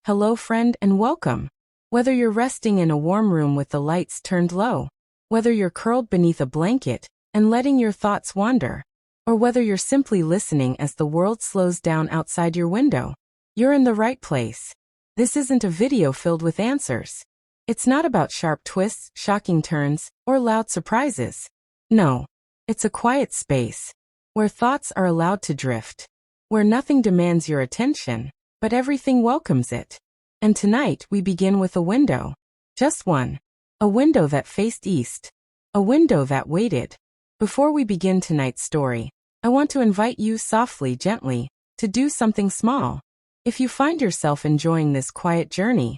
Hello, friend, and welcome. Whether you're resting in a warm room with the lights turned low, whether you're curled beneath a blanket and letting your thoughts wander, or whether you're simply listening as the world slows down outside your window, you're in the right place. This isn't a video filled with answers. It's not about sharp twists, shocking turns, or loud surprises. No, it's a quiet space where thoughts are allowed to drift, where nothing demands your attention, but everything welcomes it. And tonight we begin with a window. Just one. A window that faced east. A window that waited. Before we begin tonight's story, I want to invite you softly, gently, to do something small. If you find yourself enjoying this quiet journey,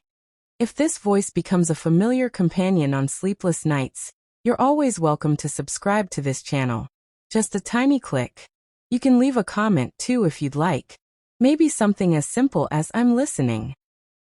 if this voice becomes a familiar companion on sleepless nights, you're always welcome to subscribe to this channel. Just a tiny click. You can leave a comment too if you'd like. Maybe something as simple as "I'm listening"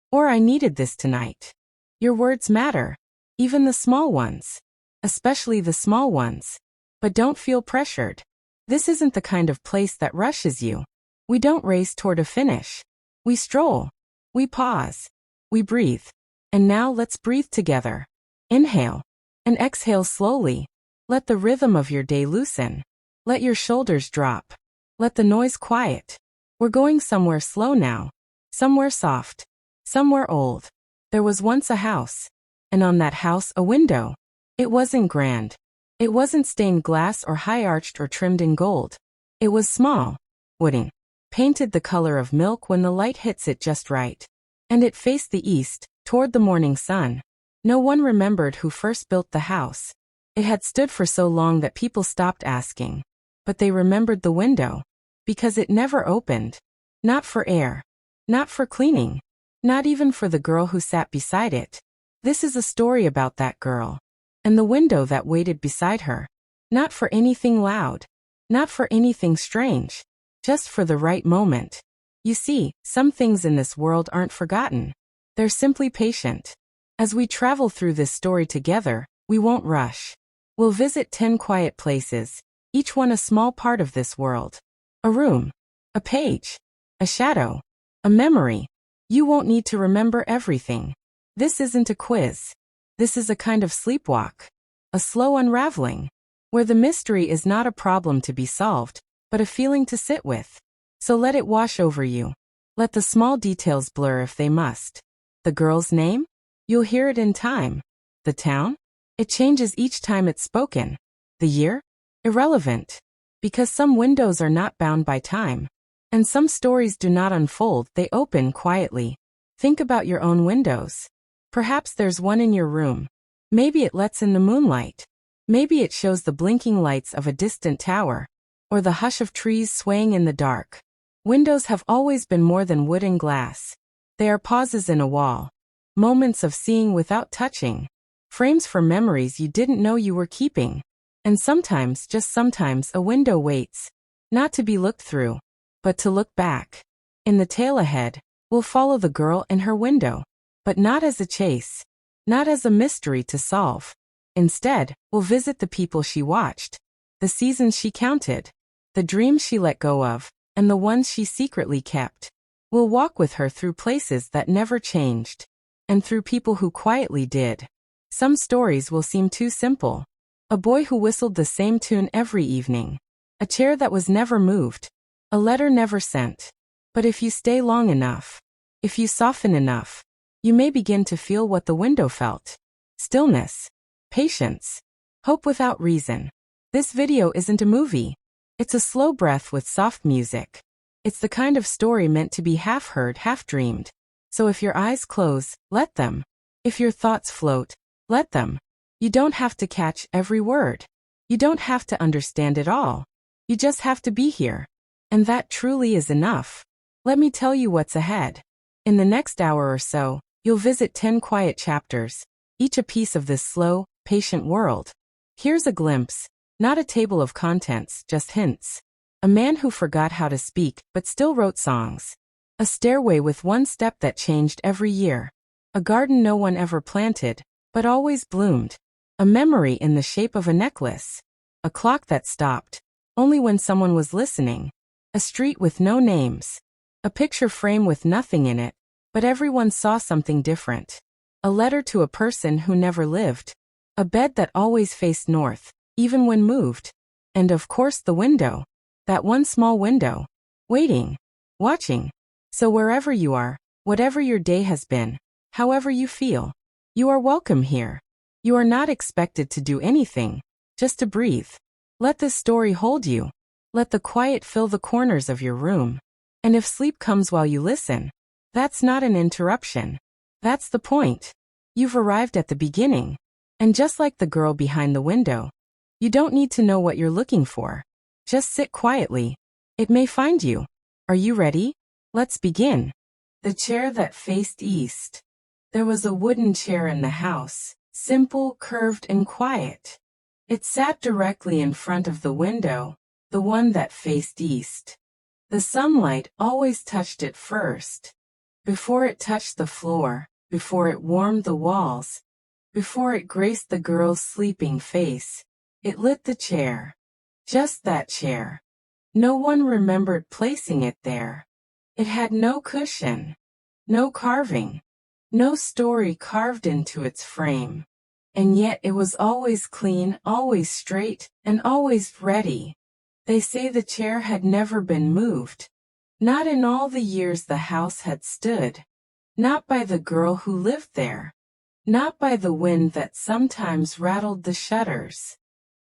or "I needed this tonight." Your words matter, even the small ones, especially the small ones. But don't feel pressured. This isn't the kind of place that rushes you. We don't race toward a finish. We stroll. We pause. We breathe. And now let's breathe together. Inhale and exhale slowly. Let the rhythm of your day loosen. Let your shoulders drop. Let the noise quiet. We're going somewhere slow now. Somewhere soft. Somewhere old. There was once a house. And on that house a window. It wasn't grand. It wasn't stained glass or high-arched or trimmed in gold. It was small. Wooden. Painted the color of milk when the light hits it just right. And it faced the east, toward the morning sun. No one remembered who first built the house. It had stood for so long that people stopped asking. But they remembered the window. Because it never opened. Not for air. Not for cleaning. Not even for the girl who sat beside it. This is a story about that girl. And the window that waited beside her. Not for anything loud. Not for anything strange. Just for the right moment. You see, some things in this world aren't forgotten. They're simply patient. As we travel through this story together, we won't rush. We'll visit 10 quiet places, each one a small part of this world. A room. A page. A shadow. A memory. You won't need to remember everything. This isn't a quiz. This is a kind of sleepwalk. A slow unraveling. Where the mystery is not a problem to be solved, but a feeling to sit with. So let it wash over you. Let the small details blur if they must. The girl's name? You'll hear it in time. The town? It changes each time it's spoken. The year? Irrelevant. Because some windows are not bound by time. And some stories do not unfold, they open quietly. Think about your own windows. Perhaps there's one in your room. Maybe it lets in the moonlight. Maybe it shows the blinking lights of a distant tower. Or the hush of trees swaying in the dark. Windows have always been more than wood and glass. They are pauses in a wall. Moments of seeing without touching. Frames for memories you didn't know you were keeping. And sometimes, just sometimes, a window waits. Not to be looked through, but to look back. In the tale ahead, we'll follow the girl and her window. But not as a chase. Not as a mystery to solve. Instead, we'll visit the people she watched. The seasons she counted. The dreams she let go of. And the ones she secretly kept. We'll walk with her through places that never changed. And through people who quietly did. Some stories will seem too simple. A boy who whistled the same tune every evening. A chair that was never moved. A letter never sent. But if you stay long enough, if you soften enough, you may begin to feel what the window felt. Stillness. Patience. Hope without reason. This video isn't a movie. It's a slow breath with soft music. It's the kind of story meant to be half heard, half dreamed. So if your eyes close, let them. If your thoughts float, let them. You don't have to catch every word. You don't have to understand it all. You just have to be here. And that truly is enough. Let me tell you what's ahead. In the next hour or so, you'll visit 10 quiet chapters, each a piece of this slow, patient world. Here's a glimpse, not a table of contents, just hints. A man who forgot how to speak, but still wrote songs. A stairway with one step that changed every year. A garden no one ever planted, but always bloomed. A memory in the shape of a necklace. A clock that stopped, only when someone was listening. A street with no names. A picture frame with nothing in it, But everyone saw something different. A letter to a person who never lived. A bed that always faced north, even when moved. And of course the window. That one small window. Waiting. Watching. So wherever you are, whatever your day has been, however you feel, you are welcome here. You are not expected to do anything, just to breathe. Let this story hold you. Let the quiet fill the corners of your room. And if sleep comes while you listen, that's not an interruption. That's the point. You've arrived at the beginning. And just like the girl behind the window, you don't need to know what you're looking for. Just sit quietly. It may find you. Are you ready? Let's begin. The chair that faced east. There was a wooden chair in the house, simple, curved, and quiet. It sat directly in front of the window, the one that faced east. The sunlight always touched it first. Before it touched the floor, before it warmed the walls, before it graced the girl's sleeping face, it lit the chair. Just that chair. No one remembered placing it there. It had no cushion, no carving, no story carved into its frame. And yet it was always clean, always straight, and always ready. They say the chair had never been moved. Not in all the years the house had stood. Not by the girl who lived there. Not by the wind that sometimes rattled the shutters.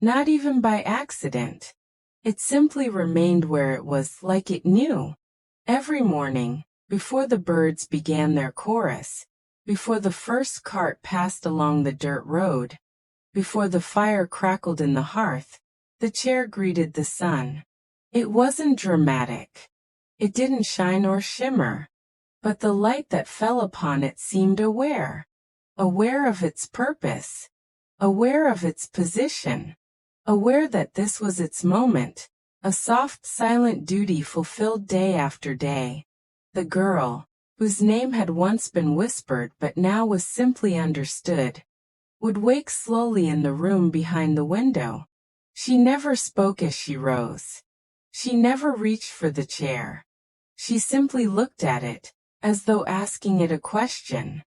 Not even by accident. It simply remained where it was, like it knew. Every morning, before the birds began their chorus, before the first cart passed along the dirt road, before the fire crackled in the hearth, the chair greeted the sun. It wasn't dramatic. It didn't shine or shimmer. But the light that fell upon it seemed aware. Aware of its purpose. Aware of its position. Aware that this was its moment. A soft, silent duty fulfilled day after day. The girl, whose name had once been whispered but now was simply understood, would wake slowly in the room behind the window. She never spoke as she rose. She never reached for the chair. She simply looked at it, as though asking it a question.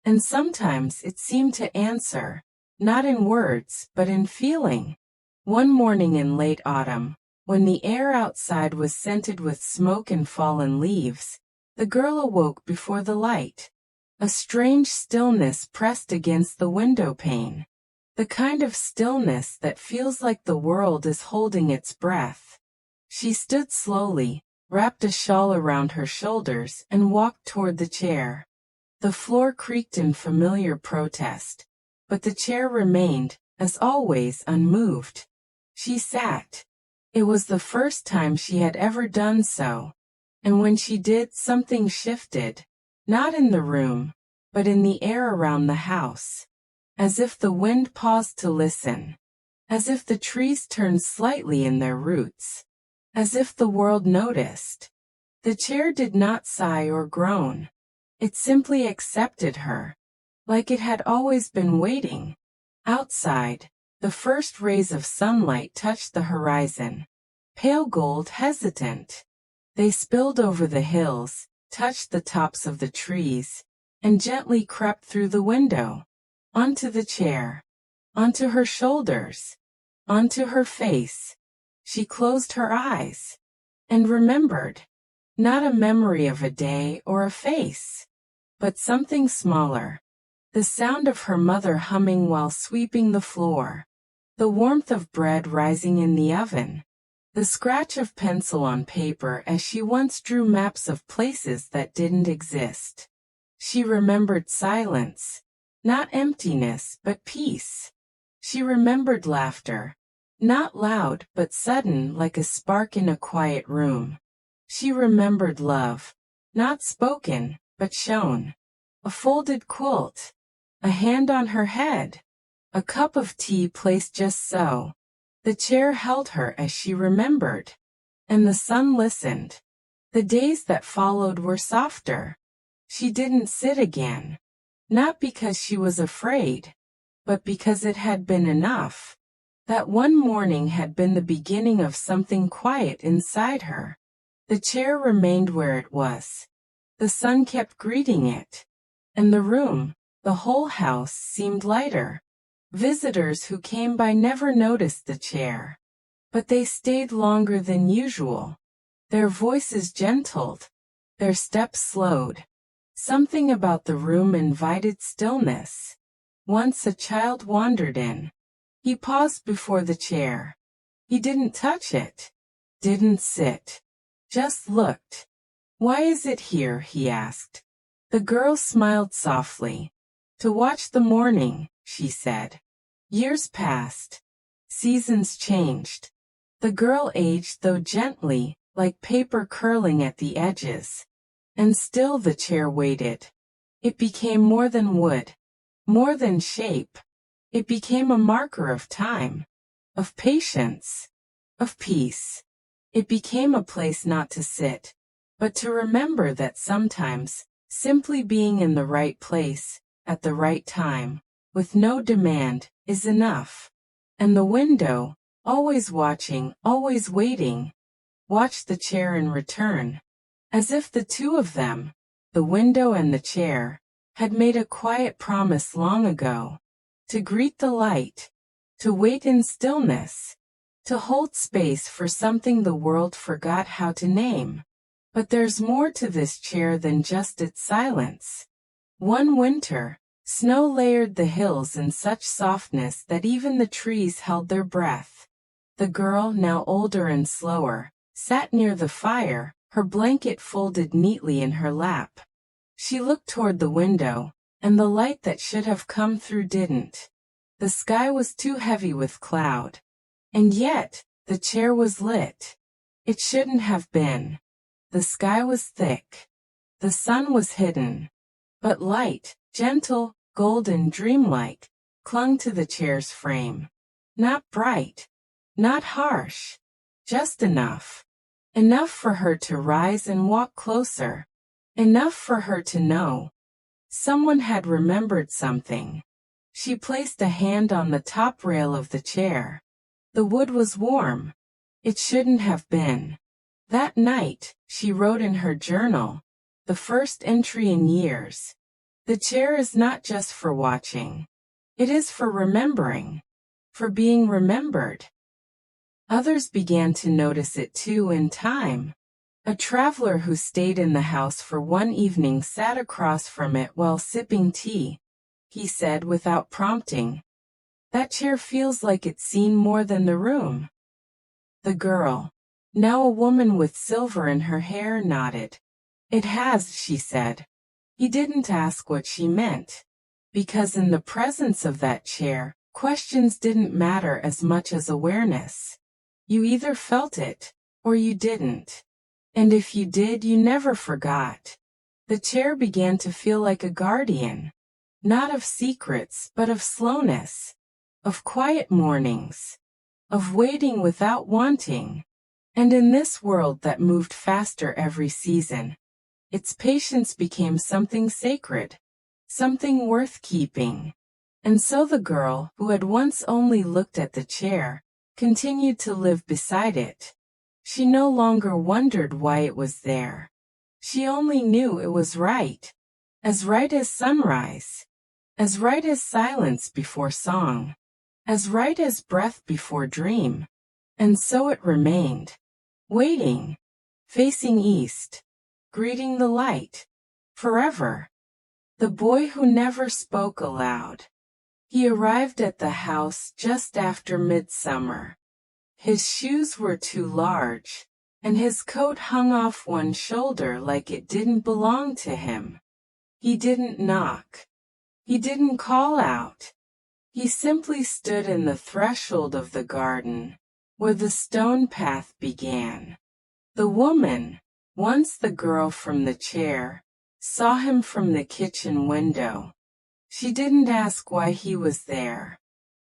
And sometimes it seemed to answer, not in words, but in feeling. One morning in late autumn, when the air outside was scented with smoke and fallen leaves, the girl awoke before the light. A strange stillness pressed against the window pane. The kind of stillness that feels like the world is holding its breath. She stood slowly, wrapped a shawl around her shoulders, and walked toward the chair. The floor creaked in familiar protest, but the chair remained, as always, unmoved. She sat. It was the first time she had ever done so. And when she did, something shifted. Not in the room, but in the air around the house. As if the wind paused to listen. As if the trees turned slightly in their roots. As if the world noticed. The chair did not sigh or groan. It simply accepted her. Like it had always been waiting. Outside, the first rays of sunlight touched the horizon. Pale gold, hesitant. They spilled over the hills, touched the tops of the trees, and gently crept through the window. Onto the chair. Onto her shoulders. Onto her face. She closed her eyes. And remembered. Not a memory of a day or a face. But something smaller. The sound of her mother humming while sweeping the floor. The warmth of bread rising in the oven. The scratch of pencil on paper as she once drew maps of places that didn't exist. She remembered silence. Not emptiness, but peace. She remembered laughter. Not loud, but sudden, like a spark in a quiet room. She remembered love. Not spoken, but shown. A folded quilt. A hand on her head. A cup of tea placed just so. The chair held her as she remembered. And the sun listened. The days that followed were softer. She didn't sit again. Not because she was afraid, but because it had been enough. That one morning had been the beginning of something quiet inside her. The chair remained where it was. The sun kept greeting it. And the room, the whole house, seemed lighter. Visitors who came by never noticed the chair. But they stayed longer than usual. Their voices gentled. Their steps slowed. Something about the room invited stillness. Once a child wandered in. He paused before the chair. He didn't touch it. Didn't sit. Just looked. "Why is it here?" he asked. The girl smiled softly. "To watch the morning," she said. Years passed. Seasons changed. The girl aged, though gently, like paper curling at the edges. And still the chair waited. It became more than wood. More than shape. It became a marker of time. Of patience. Of peace. It became a place not to sit, but to remember that sometimes, simply being in the right place, at the right time, with no demand, is enough. And the window, always watching, always waiting, watched the chair in return, as if the two of them, the window and the chair, had made a quiet promise long ago, to greet the light, to wait in stillness, to hold space for something the world forgot how to name. But there's more to this chair than just its silence. One winter, snow layered the hills in such softness that even the trees held their breath. The girl, now older and slower, sat near the fire, her blanket folded neatly in her lap. She looked toward the window, and the light that should have come through didn't. The sky was too heavy with cloud. And yet, the chair was lit. It shouldn't have been. The sky was thick. The sun was hidden. But light, gentle, golden, dreamlike, clung to the chair's frame. Not bright. Not harsh. Just enough. Enough for her to rise and walk closer. Enough for her to know. Someone had remembered something. She placed a hand on the top rail of the chair. The wood was warm. It shouldn't have been. That night, she wrote in her journal, the first entry in years. The chair is not just for watching. It is for remembering. For being remembered. Others began to notice it too in time. A traveler who stayed in the house for one evening sat across from it while sipping tea. He said without prompting, "That chair feels like it's seen more than the room." The girl, now a woman with silver in her hair, nodded. "It has," she said. He didn't ask what she meant, because in the presence of that chair, questions didn't matter as much as awareness. You either felt it, or you didn't. And if you did, you never forgot. The chair began to feel like a guardian, not of secrets, but of slowness, of quiet mornings, of waiting without wanting. And in this world that moved faster every season, its patience became something sacred, something worth keeping. And so the girl, who had once only looked at the chair, continued to live beside it. She no longer wondered why it was there. She only knew it was right. As right as sunrise. As right as silence before song. As right as breath before dream. And so it remained. Waiting. Facing east. Greeting the light. Forever. The boy who never spoke aloud. He arrived at the house just after midsummer. His shoes were too large, and his coat hung off one shoulder like it didn't belong to him. He didn't knock. He didn't call out. He simply stood in the threshold of the garden, where the stone path began. The woman, once the girl from the chair, saw him from the kitchen window. She didn't ask why he was there.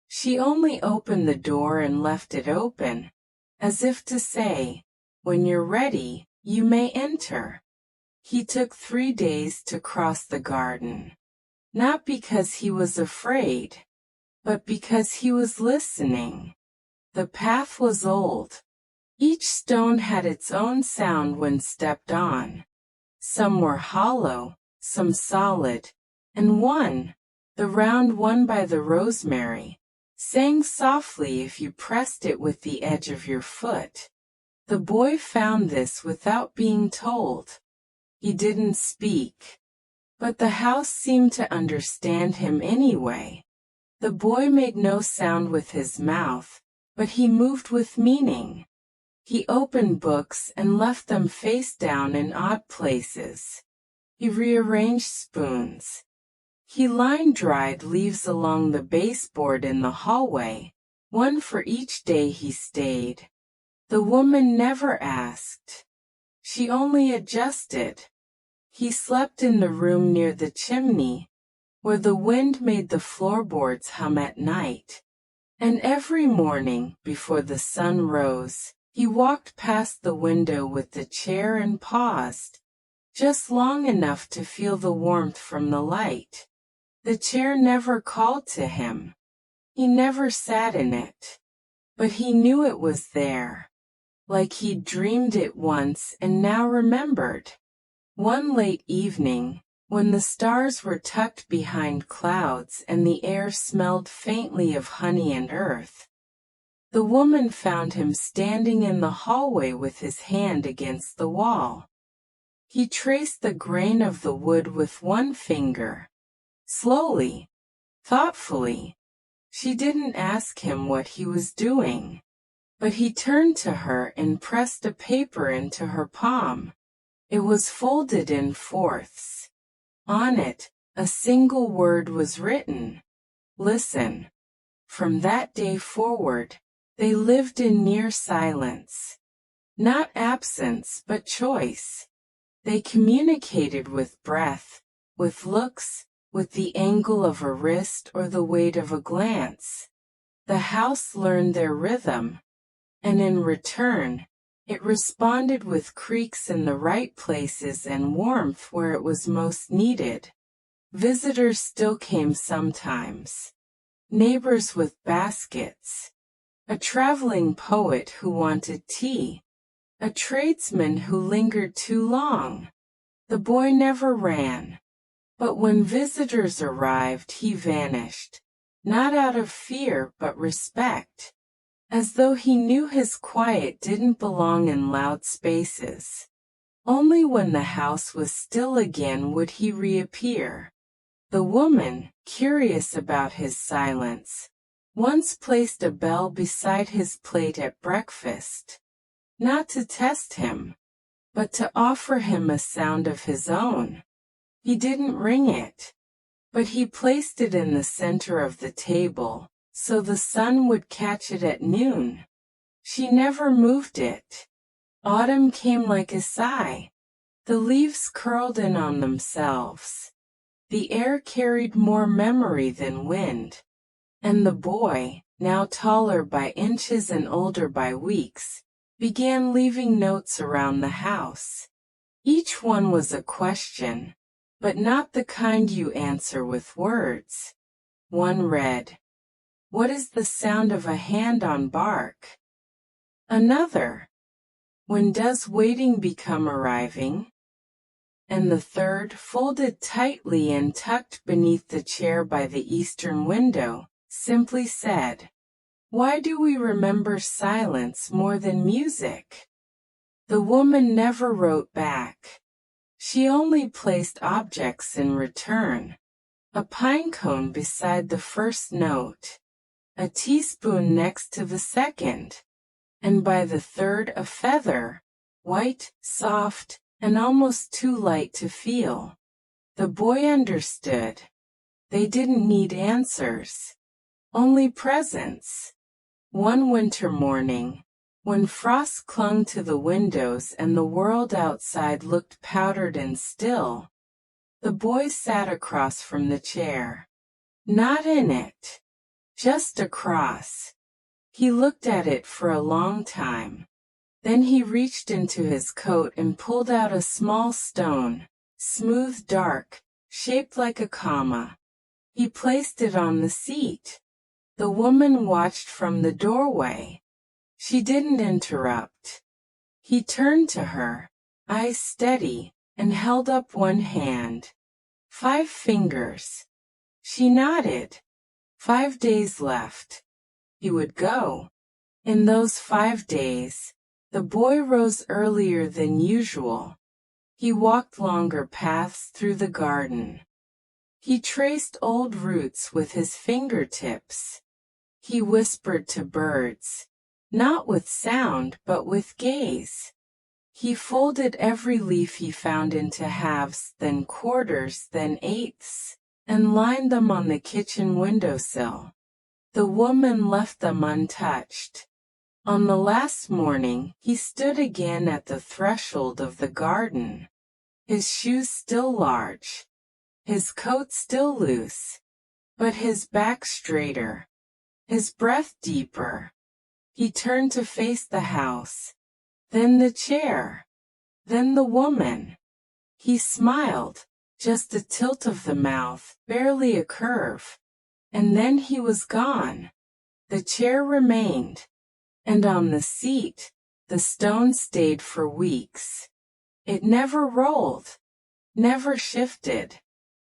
She only opened the door and left it open, as if to say, "When you're ready, you may enter." He took 3 days to cross the garden. Not because he was afraid, but because he was listening. The path was old. Each stone had its own sound when stepped on. Some were hollow, some solid, and one, the round one by the rosemary, sang softly if you pressed it with the edge of your foot. The boy found this without being told. He didn't speak, but the house seemed to understand him anyway. The boy made no sound with his mouth, but he moved with meaning. He opened books and left them face down in odd places. He rearranged spoons. He lined dried leaves along the baseboard in the hallway, one for each day he stayed. The woman never asked. She only adjusted. He slept in the room near the chimney, where the wind made the floorboards hum at night. And every morning, before the sun rose, he walked past the window with the chair and paused, just long enough to feel the warmth from the light. The chair never called to him. He never sat in it. But he knew it was there, like he'd dreamed it once and now remembered. One late evening, when the stars were tucked behind clouds and the air smelled faintly of honey and earth, the woman found him standing in the hallway with his hand against the wall. He traced the grain of the wood with one finger. Slowly, thoughtfully. She didn't ask him what he was doing, but he turned to her and pressed a paper into her palm. It was folded in fourths. On it, a single word was written. Listen. From that day forward, they lived in near silence. Not absence, but choice. They communicated with breath, with looks, with the angle of a wrist or the weight of a glance. The house learned their rhythm, and in return, it responded with creaks in the right places and warmth where it was most needed. Visitors still came sometimes. Neighbors with baskets. A traveling poet who wanted tea. A tradesman who lingered too long. The boy never ran. But when visitors arrived, he vanished, not out of fear but respect, as though he knew his quiet didn't belong in loud spaces. Only when the house was still again would he reappear. The woman, curious about his silence, once placed a bell beside his plate at breakfast, not to test him, but to offer him a sound of his own. He didn't ring it, but he placed it in the center of the table, so the sun would catch it at noon. She never moved it. Autumn came like a sigh. The leaves curled in on themselves. The air carried more memory than wind. And the boy, now taller by inches and older by weeks, began leaving notes around the house. Each one was a question, but not the kind you answer with words. One read, "What is the sound of a hand on bark?" Another, "When does waiting become arriving?" And the third, folded tightly and tucked beneath the chair by the eastern window, simply said, "Why do we remember silence more than music?" The woman never wrote back. She only placed objects in return. A pine cone beside the first note, a teaspoon next to the second, and by the third a feather, white, soft, and almost too light to feel. The boy understood. They didn't need answers, only presence. One winter morning, when frost clung to the windows and the world outside looked powdered and still, the boy sat across from the chair. Not in it, just across. He looked at it for a long time. Then he reached into his coat and pulled out a small stone, smooth, dark, shaped like a comma. He placed it on the seat. The woman watched from the doorway. She didn't interrupt. He turned to her, eyes steady, and held up one hand. 5 fingers. She nodded. 5 days left. He would go. In those 5 days, the boy rose earlier than usual. He walked longer paths through the garden. He traced old roots with his fingertips. He whispered to birds, not with sound but with gaze. He folded every leaf he found into halves, then quarters, then eighths, and lined them on the kitchen windowsill. The woman left them untouched. On the last morning, he stood again at the threshold of the garden. His shoes still large, his coat still loose, but his back straighter, his breath deeper. He turned to face the house, then the chair, then the woman. He smiled, just a tilt of the mouth, barely a curve, and then he was gone. The chair remained, and on the seat, the stone stayed for weeks. It never rolled, never shifted,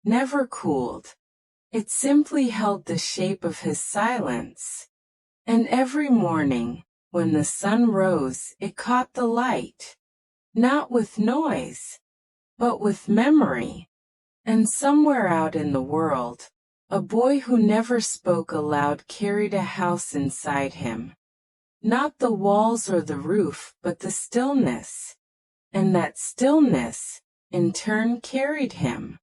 never cooled. It simply held the shape of his silence. And every morning, when the sun rose, it caught the light. Not with noise, but with memory. And somewhere out in the world, a boy who never spoke aloud carried a house inside him. Not the walls or the roof, but the stillness. And that stillness, in turn, carried him.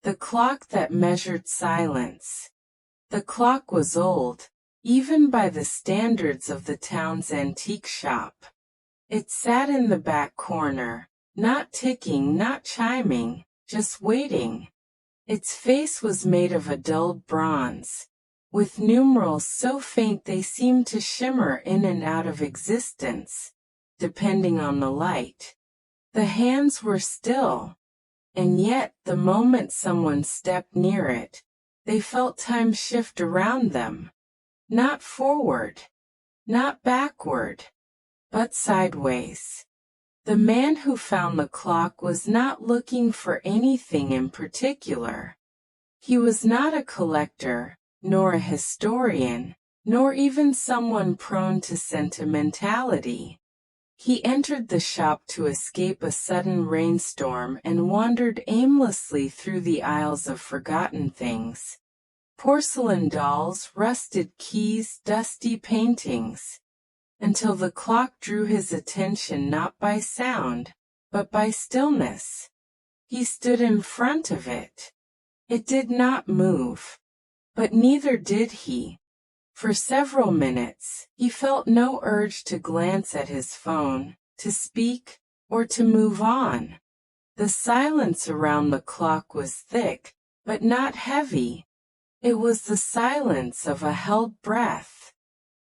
The clock that measured silence. The clock was old, even by the standards of the town's antique shop. It sat in the back corner, not ticking, not chiming, just waiting. Its face was made of a dulled bronze, with numerals so faint they seemed to shimmer in and out of existence, depending on the light. The hands were still, and yet the moment someone stepped near it, they felt time shift around them. Not forward, not backward, but sideways. The man who found the clock was not looking for anything in particular. He was not a collector, nor a historian, nor even someone prone to sentimentality. He entered the shop to escape a sudden rainstorm and wandered aimlessly through the aisles of forgotten things. Porcelain dolls, rusted keys, dusty paintings, until the clock drew his attention not by sound, but by stillness. He stood in front of it. It did not move, but neither did he. For several minutes, he felt no urge to glance at his phone, to speak, or to move on. The silence around the clock was thick, but not heavy. It was the silence of a held breath,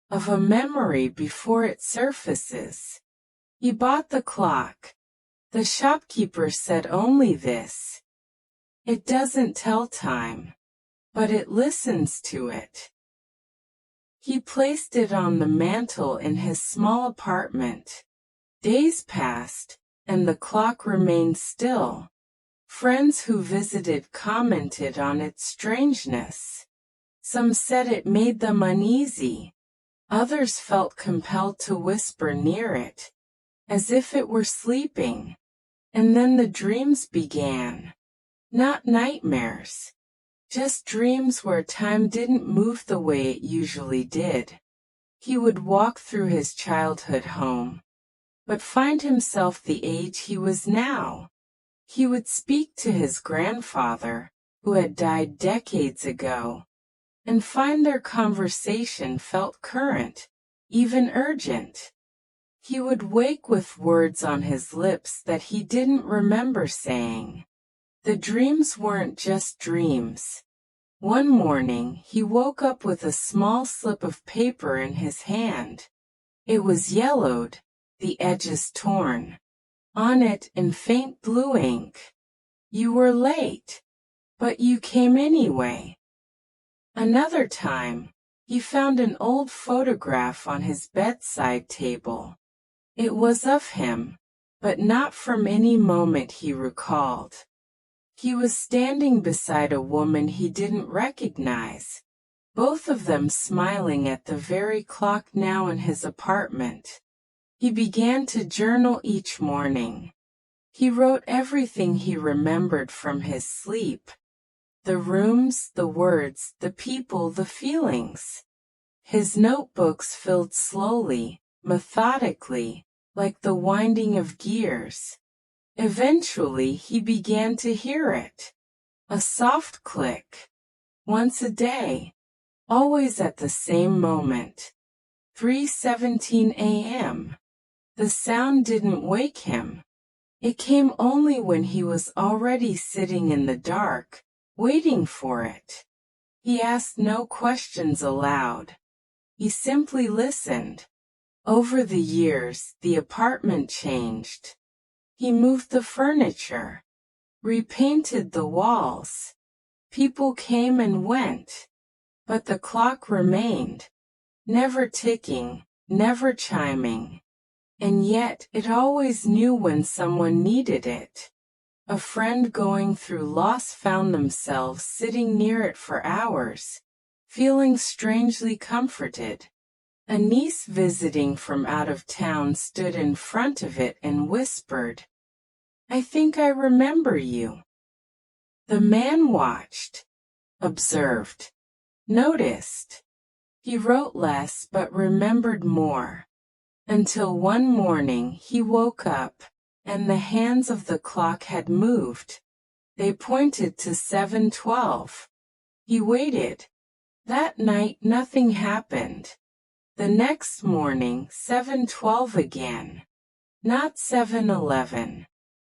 of a memory before it surfaces. He bought the clock. The shopkeeper said only this: "It doesn't tell time, but it listens to it." He placed it on the mantel in his small apartment. Days passed, and the clock remained still. Friends who visited commented on its strangeness. Some said it made them uneasy. Others felt compelled to whisper near it, as if it were sleeping. And then the dreams began. Not nightmares. Just dreams where time didn't move the way it usually did. He would walk through his childhood home, but find himself the age he was now. He would speak to his grandfather, who had died decades ago, and find their conversation felt current, even urgent. He would wake with words on his lips that he didn't remember saying. The dreams weren't just dreams. One morning, he woke up with a small slip of paper in his hand. It was yellowed, the edges torn. On it, in faint blue ink, "You were late, but you came anyway." Another time, he found an old photograph on his bedside table. It was of him, but not from any moment he recalled. He was standing beside a woman he didn't recognize, both of them smiling at the very clock now in his apartment. He began to journal each morning. He wrote everything he remembered from his sleep. The rooms, the words, the people, the feelings. His notebooks filled slowly, methodically, like the winding of gears. Eventually he began to hear it. A soft click. Once a day. Always at the same moment. 3:17 a.m. The sound didn't wake him. It came only when he was already sitting in the dark, waiting for it. He asked no questions aloud. He simply listened. Over the years, the apartment changed. He moved the furniture, repainted the walls. People came and went, but the clock remained, never ticking, never chiming. And yet, it always knew when someone needed it. A friend going through loss found themselves sitting near it for hours, feeling strangely comforted. A niece visiting from out of town stood in front of it and whispered, "I think I remember you." The man watched, observed, noticed. He wrote less but remembered more. Until one morning he woke up, and the hands of the clock had moved. They pointed to 7:12. He waited. That night nothing happened. The next morning 7:12 again. Not 7:11.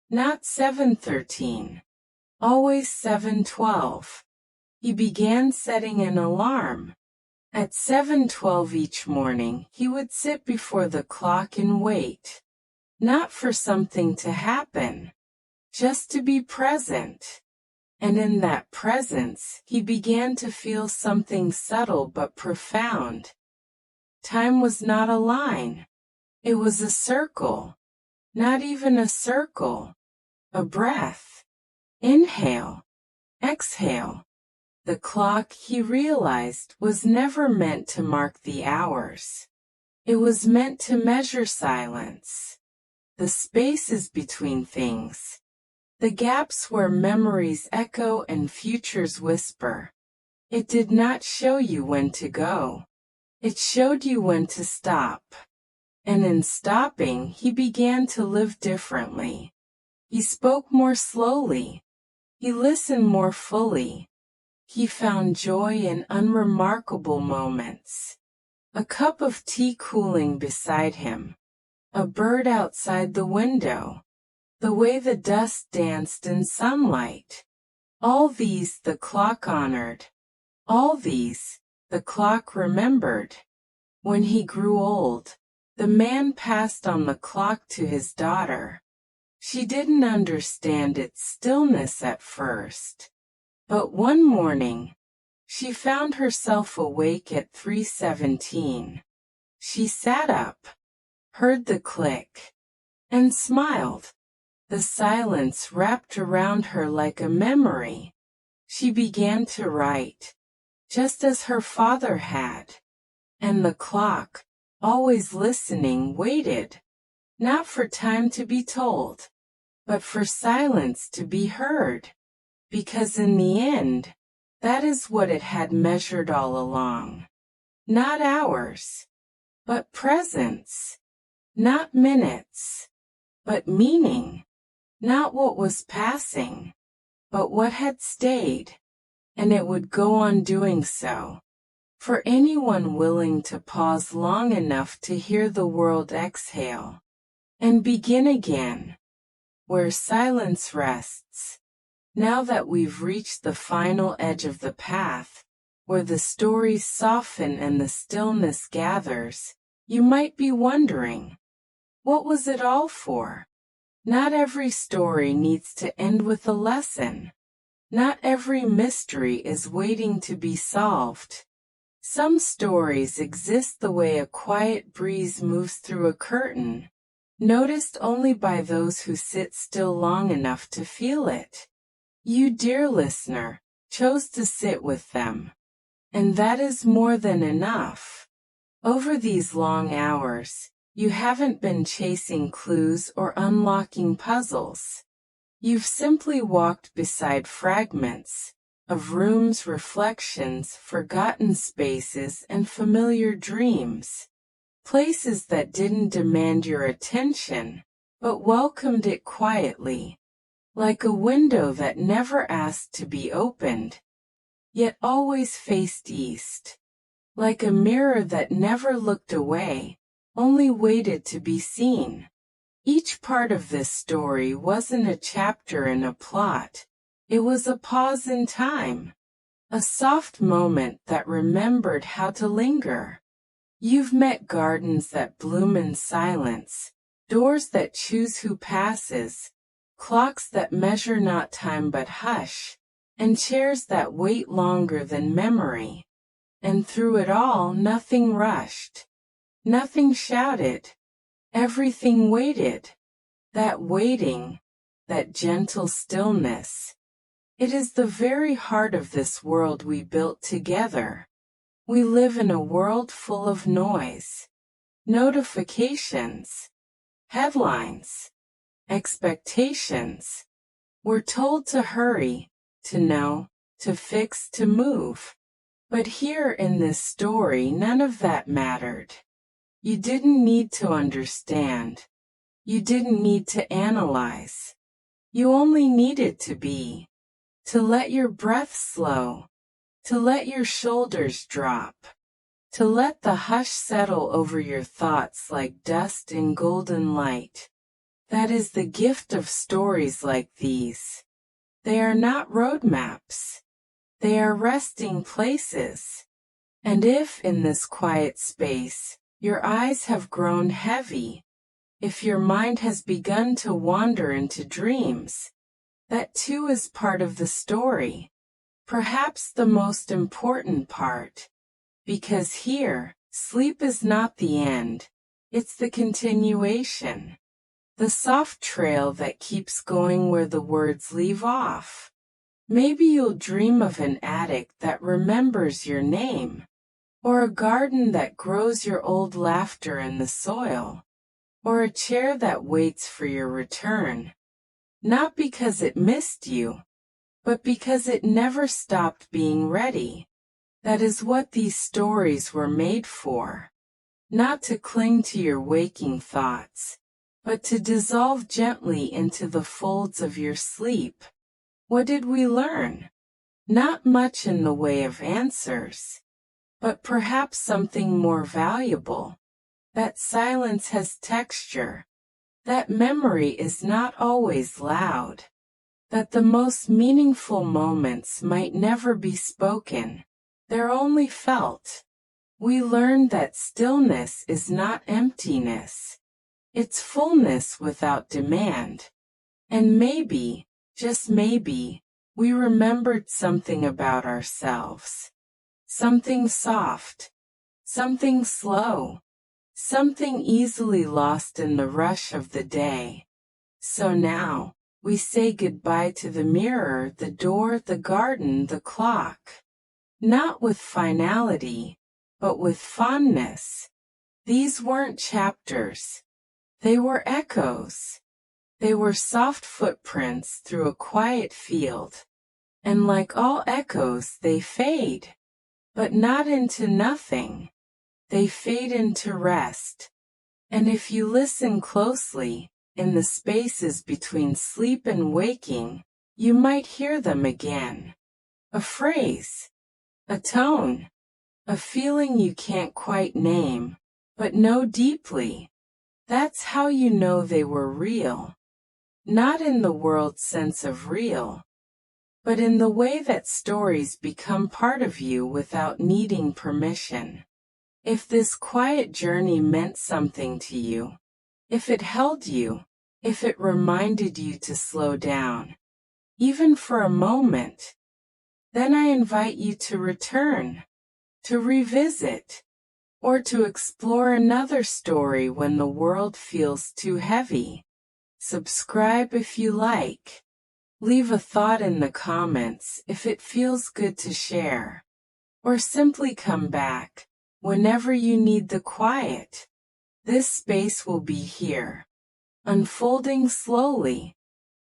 Not 7:13. Always 7:12. He began setting an alarm. At 7:12 each morning he would sit before the clock and wait. Not for something to happen, just to be present. And in that presence he began to feel something subtle but profound. Time was not a line. It was a circle. Not even a circle. A breath. Inhale. Exhale. The clock, he realized, was never meant to mark the hours. It was meant to measure silence. The spaces between things. The gaps where memories echo and futures whisper. It did not show you when to go. It showed you when to stop. And in stopping, he began to live differently. He spoke more slowly. He listened more fully. He found joy in unremarkable moments. A cup of tea cooling beside him. A bird outside the window. The way the dust danced in sunlight. All these the clock honored. All these, the clock remembered. When he grew old, the man passed on the clock to his daughter. She didn't understand its stillness at first. But one morning, she found herself awake at 3:17. She sat up, heard the click, and smiled. The silence wrapped around her like a memory. She began to write, just as her father had. And the clock, always listening, waited, not for time to be told, but for silence to be heard. Because in the end, that is what it had measured all along. Not hours, but presence. Not minutes, but meaning. Not what was passing, but what had stayed. And it would go on doing so. For anyone willing to pause long enough to hear the world exhale. And begin again. Where silence rests. Now that we've reached the final edge of the path, where the stories soften and the stillness gathers, you might be wondering, what was it all for? Not every story needs to end with a lesson. Not every mystery is waiting to be solved. Some stories exist the way a quiet breeze moves through a curtain, noticed only by those who sit still long enough to feel it. You, dear listener, chose to sit with them. And that is more than enough. Over these long hours, you haven't been chasing clues or unlocking puzzles. You've simply walked beside fragments of rooms, reflections, forgotten spaces, and familiar dreams. Places that didn't demand your attention, but welcomed it quietly, like a window that never asked to be opened, yet always faced east, like a mirror that never looked away, only waited to be seen. Each part of this story wasn't a chapter in a plot. It was a pause in time, a soft moment that remembered how to linger. You've met gardens that bloom in silence, doors that choose who passes, clocks that measure not time but hush, and chairs that wait longer than memory. And through it all, nothing rushed. Nothing shouted. Everything waited. That waiting, that gentle stillness. It is the very heart of this world we built together. We live in a world full of noise, notifications, headlines, expectations. We're told to hurry, to know, to fix, to move. But here in this story, none of that mattered. You didn't need to understand. You didn't need to analyze. You only needed to be, to let your breath slow, to let your shoulders drop, to let the hush settle over your thoughts like dust in golden light. That is the gift of stories like these. They are not roadmaps. They are resting places. And if in this quiet space, your eyes have grown heavy, if your mind has begun to wander into dreams, that too is part of the story. Perhaps the most important part. Because here, sleep is not the end. It's the continuation. The soft trail that keeps going where the words leave off. Maybe you'll dream of an attic that remembers your name, or a garden that grows your old laughter in the soil, or a chair that waits for your return. Not because it missed you, but because it never stopped being ready. That is what these stories were made for. Not to cling to your waking thoughts, but to dissolve gently into the folds of your sleep. What did we learn? Not much in the way of answers, but perhaps something more valuable. That silence has texture. That memory is not always loud. That the most meaningful moments might never be spoken. They're only felt. We learned that stillness is not emptiness. It's fullness without demand. And maybe, just maybe, we remembered something about ourselves. Something soft. Something slow. Something easily lost in the rush of the day. So now, we say goodbye to the mirror, the door, the garden, the clock. Not with finality, but with fondness. These weren't chapters. They were echoes. They were soft footprints through a quiet field. And like all echoes, they fade. But not into nothing. They fade into rest. And if you listen closely, in the spaces between sleep and waking, you might hear them again. A phrase. A tone. A feeling you can't quite name, but know deeply. That's how you know they were real. Not in the world's sense of real, but in the way that stories become part of you without needing permission. If this quiet journey meant something to you, if it held you, if it reminded you to slow down, even for a moment, then I invite you to return, to revisit, or to explore another story when the world feels too heavy. Subscribe if you like. Leave a thought in the comments if it feels good to share. Or simply come back whenever you need the quiet. This space will be here, unfolding slowly,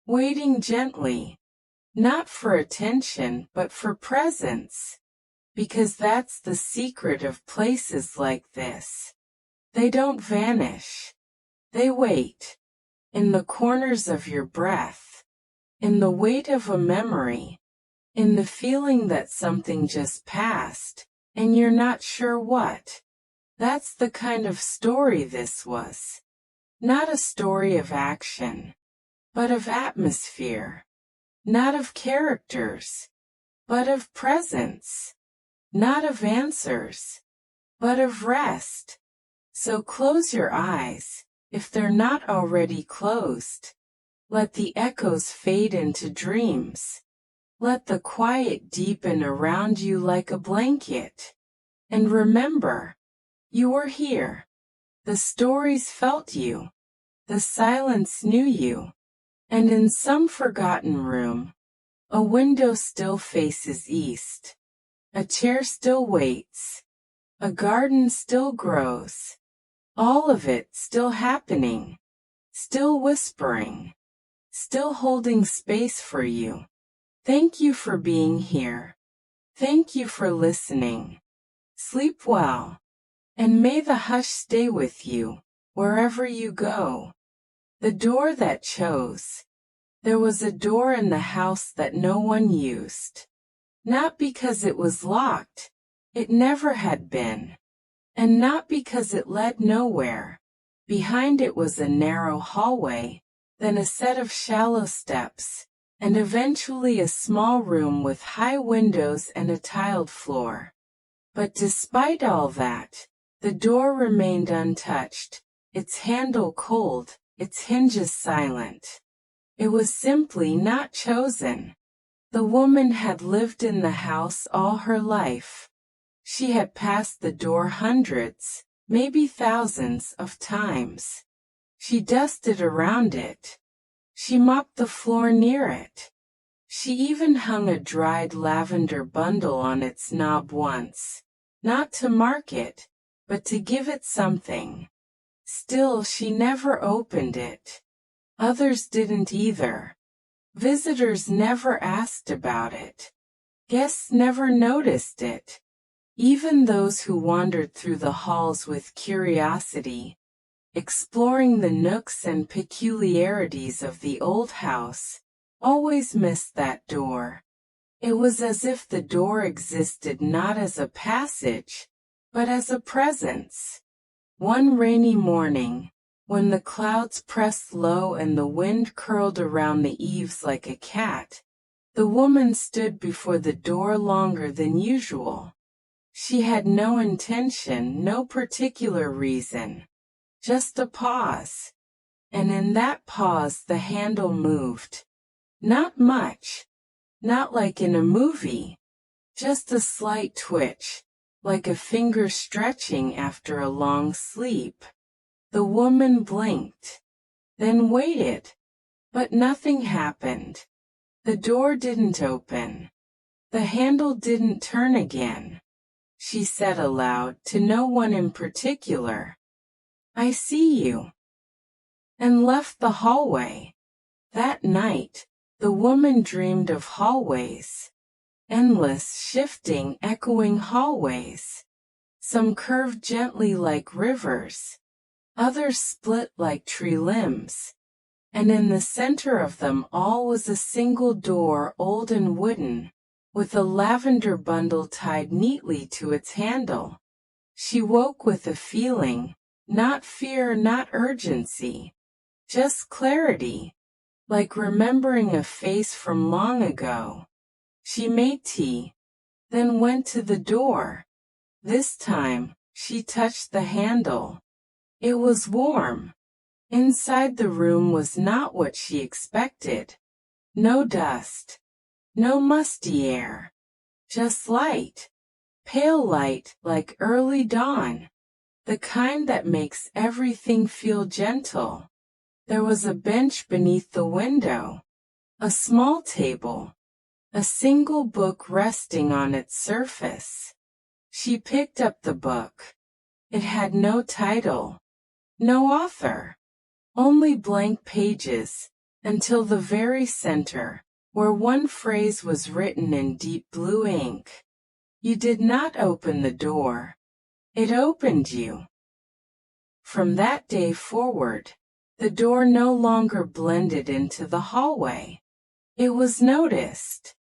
waiting gently, not for attention but for presence. Because that's the secret of places like this. They don't vanish. They wait. In the corners of your breath. In the weight of a memory. In the feeling that something just passed, and you're not sure what. That's the kind of story this was. Not a story of action, but of atmosphere. Not of characters, but of presence. Not of answers, but of rest. So close your eyes, if they're not already closed. Let the echoes fade into dreams. Let the quiet deepen around you like a blanket. And remember, you were here. The stories felt you. The silence knew you. And in some forgotten room, a window still faces east. A chair still waits. A garden still grows. All of it still happening. Still whispering. Still holding space for you. Thank you for being here. Thank you for listening. Sleep well. And may the hush stay with you, wherever you go. The door that chose. There was a door in the house that no one used. Not because it was locked. It never had been. And not because it led nowhere. Behind it was a narrow hallway, then a set of shallow steps, and eventually a small room with high windows and a tiled floor. But despite all that, the door remained untouched, its handle cold, its hinges silent. It was simply not chosen. The woman had lived in the house all her life. She had passed the door hundreds, maybe thousands of times. She dusted around it. She mopped the floor near it. She even hung a dried lavender bundle on its knob once, not to mark it, but to give it something. Still, she never opened it. Others didn't either. Visitors never asked about it. Guests never noticed it. Even those who wandered through the halls with curiosity, exploring the nooks and peculiarities of the old house, always missed that door. It was as if the door existed not as a passage, but as a presence. One rainy morning, when the clouds pressed low and the wind curled around the eaves like a cat, the woman stood before the door longer than usual. She had no intention, no particular reason, just a pause. And in that pause the handle moved. Not much, not like in a movie, just a slight twitch, like a finger stretching after a long sleep. The woman blinked, then waited, but nothing happened. The door didn't open. The handle didn't turn again. She said aloud to no one in particular, "I see you," and left the hallway. That night, the woman dreamed of hallways. Endless, shifting, echoing hallways. Some curved gently like rivers. Others split like tree limbs. And in the center of them all was a single door, old and wooden, with a lavender bundle tied neatly to its handle. She woke with a feeling, not fear, not urgency, just clarity, like remembering a face from long ago. She made tea, then went to the door. This time, she touched the handle. It was warm. Inside the room was not what she expected. No dust. No musty air. Just light. Pale light like early dawn. the kind that makes everything feel gentle. There was a bench beneath the window, a small table, a single book resting on its surface. She picked up the book. It had no title, no author, only blank pages, until the very center, where one phrase was written in deep blue ink. You did not open the door. It opened you. From that day forward, the door no longer blended into the hallway. It was noticed.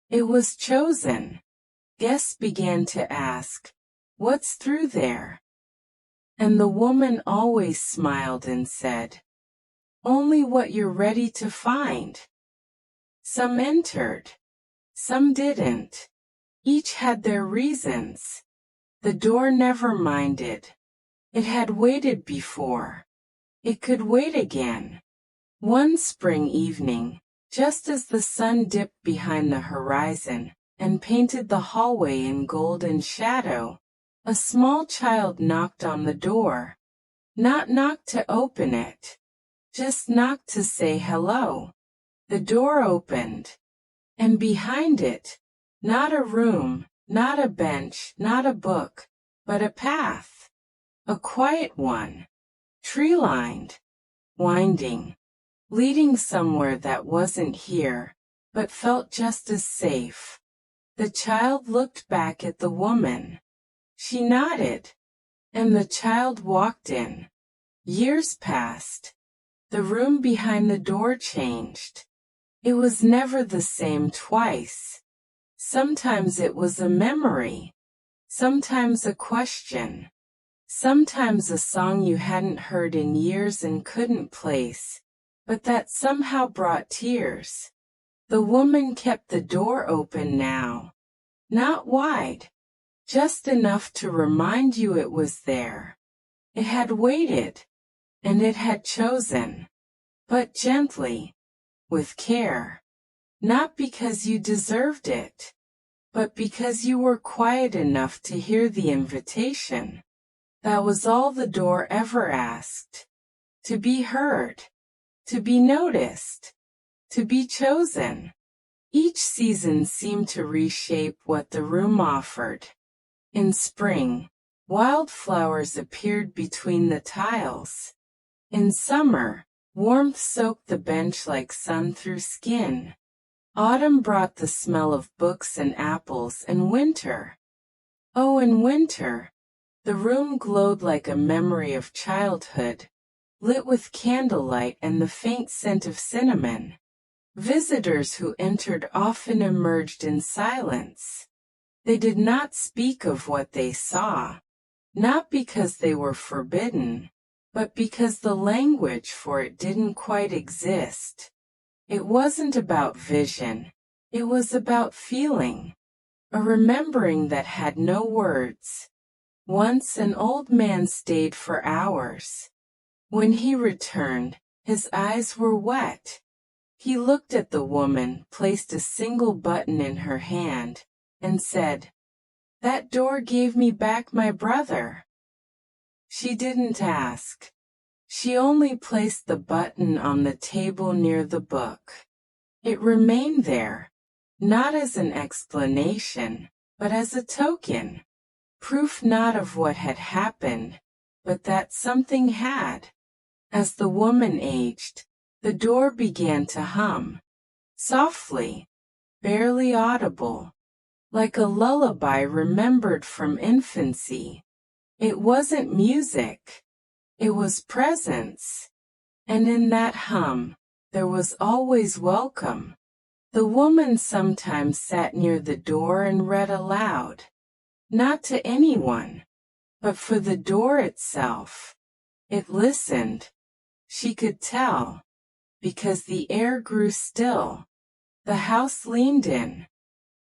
It was chosen. Guests began to ask, "What's through there?" And the woman always smiled and said, "Only what you're ready to find." Some entered. Some didn't. Each had their reasons. The door never minded. It had waited before. It could wait again. One spring evening, just as the sun dipped behind the horizon and painted the hallway in golden shadow, a small child knocked on the door. Not knocked to open it. Just knocked to say hello. The door opened. And behind it, not a room, not a bench, not a book, but a path. A quiet one. Tree-lined. Winding. Leading somewhere that wasn't here, but felt just as safe. The child looked back at the woman. She nodded. And the child walked in. Years passed. The room behind the door changed. It was never the same twice. Sometimes it was a memory. Sometimes a question. Sometimes a song you hadn't heard in years and couldn't place, but that somehow brought tears. The woman kept the door open now. Not wide. Just enough to remind you it was there. It had waited. And it had chosen. But gently. With care. Not because you deserved it, but because you were quiet enough to hear the invitation. That was all the door ever asked. To be heard. To be noticed. To be chosen. Each season seemed to reshape what the room offered. In spring, wildflowers appeared between the tiles. In summer, warmth soaked the bench like sun through skin. Autumn brought the smell of books and apples, and winter. Oh, in winter, the room glowed like a memory of childhood, lit with candlelight and the faint scent of cinnamon. Visitors who entered often emerged in silence. They did not speak of what they saw, not because they were forbidden, but because the language for it didn't quite exist. It wasn't about vision, it was about feeling, a remembering that had no words. Once an old man stayed for hours. When he returned, his eyes were wet. He looked at the woman, placed a single button in her hand, and said, "That door gave me back my brother." She didn't ask. She only placed the button on the table near the book. It remained there, not as an explanation, but as a token. Proof not of what had happened, but that something had. As the woman aged, the door began to hum. Softly, barely audible, like a lullaby remembered from infancy. It wasn't music. It was presence. And in that hum, there was always welcome. The woman sometimes sat near the door and read aloud. Not to anyone, but for the door itself. It listened. She could tell. Because the air grew still. The house leaned in.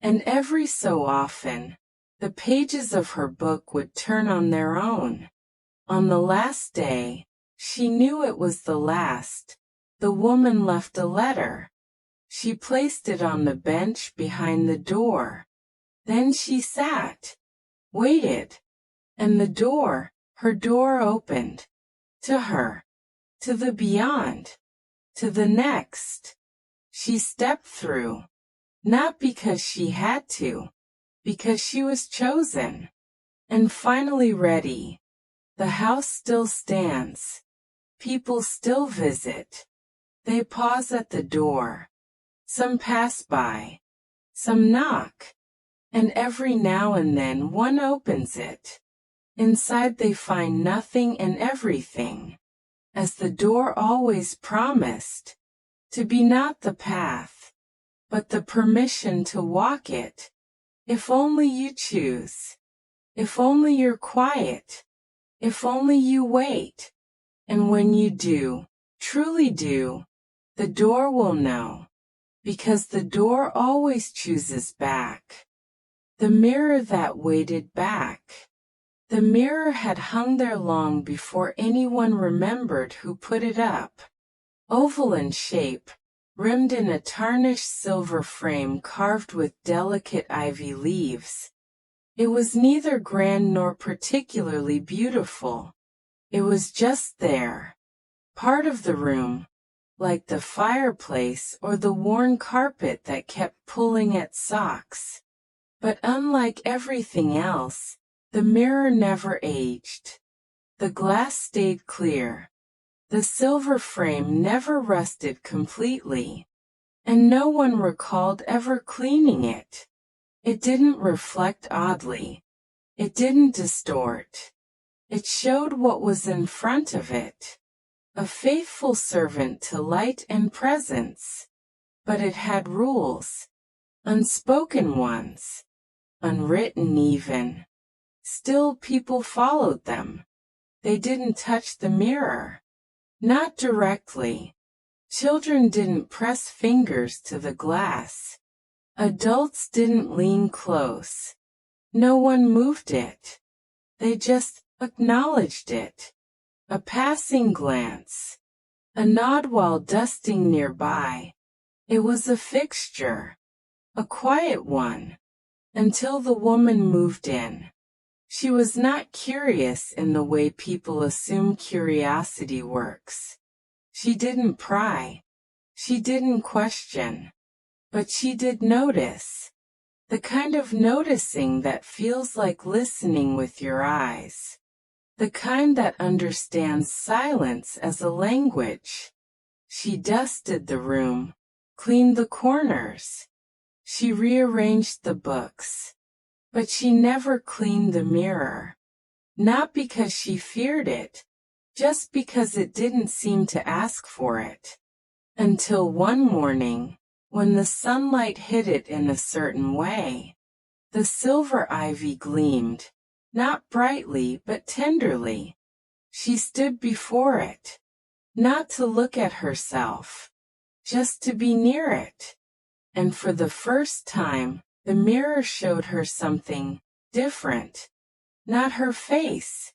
And every so often, the pages of her book would turn on their own. On the last day, she knew it was the last, the woman left a letter. She placed it on the bench behind the door. Then she sat, waited, and the door, Her door opened. To her. To the beyond. To the next. She stepped through. Not because she had to. Because she was chosen. And finally ready. The house still stands. People still visit. They pause at the door. Some pass by. Some knock. And every now and then one opens it. Inside they find nothing and everything. As the door always promised. To be not the path. But the permission to walk it. If only you choose. If only you're quiet. If only you wait. And when you do, truly do, the door will know. Because the door always chooses back. The mirror that waited back. The mirror had hung there long before anyone remembered who put it up. Oval in shape, rimmed in a tarnished silver frame carved with delicate ivy leaves. It was neither grand nor particularly beautiful. It was just there. Part of the room. Like the fireplace or the worn carpet that kept pulling at socks. But unlike everything else, the mirror never aged. The glass stayed clear. The silver frame never rusted completely. And no one recalled ever cleaning it. It didn't reflect oddly. It didn't distort. It showed what was in front of it. A faithful servant to light and presence. But it had rules. Unspoken ones. Unwritten even. Still people followed them. They didn't touch the mirror. Not directly. Children didn't press fingers to the glass. Adults didn't lean close. No one moved it. They just acknowledged it. A passing glance. A nod while dusting nearby. It was a fixture. A quiet one. Until the woman moved in. She was not curious in the way people assume curiosity works. She didn't pry. She didn't question. But she did notice. The kind of noticing that feels like listening with your eyes. The kind that understands silence as a language. She dusted the room, cleaned the corners. She rearranged the books. But she never cleaned the mirror. Not because she feared it, just because it didn't seem to ask for it. Until one morning, when the sunlight hit it in a certain way, the silver ivy gleamed. Not brightly but tenderly. She stood before it. Not to look at herself. Just to be near it. And for the first time, the mirror showed her something different. Not her face.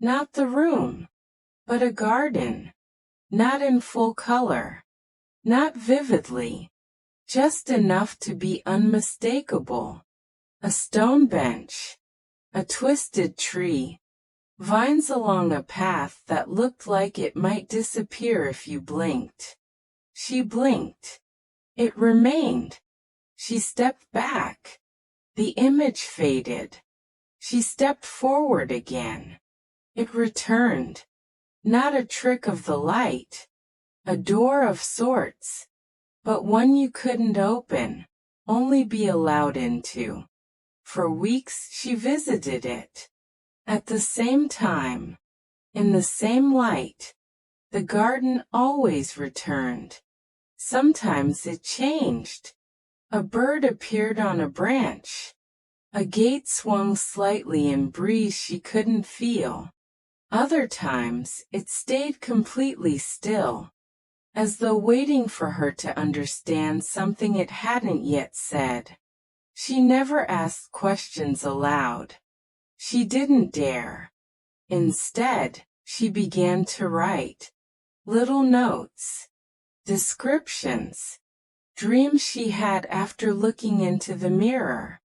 Not the room. But a garden. Not in full color. Not vividly. Just enough to be unmistakable. A stone bench. A twisted tree. Vines along a path that looked like it might disappear if you blinked. She blinked. It remained. She stepped back. The image faded. She stepped forward again. It returned. Not a trick of the light. A door of sorts. But one you couldn't open, only be allowed into. For weeks she visited it. At the same time, in the same light, the garden always returned. Sometimes it changed. A bird appeared on a branch. A gate swung slightly in breeze she couldn't feel. Other times it stayed completely still, as though waiting for her to understand something it hadn't yet said. She never asked questions aloud. She didn't dare. Instead, she began to write. Little notes. Descriptions. Dreams she had after looking into the mirror.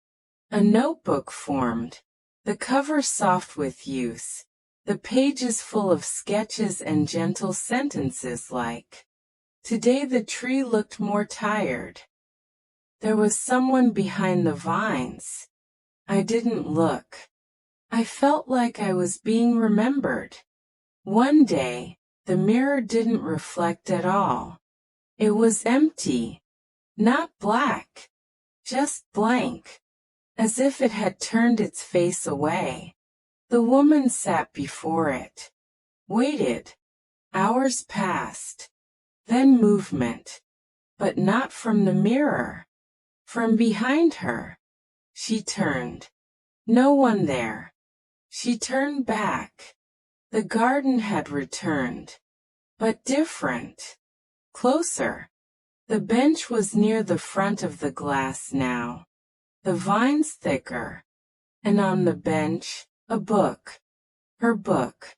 A notebook formed. The cover soft with use. The pages full of sketches and gentle sentences like, "Today the tree looked more tired. There was someone behind the vines. I didn't look. I felt like I was being remembered. One day, the mirror didn't reflect at all. It was empty. Not black. Just blank. As if it had turned its face away. The woman sat before it. Waited. Hours passed. Then movement. But not from the mirror. From behind her. She turned. No one there. She turned back. The garden had returned. But different. Closer. The bench was near the front of the glass now. The vines thicker. And on the bench, a book. Her book.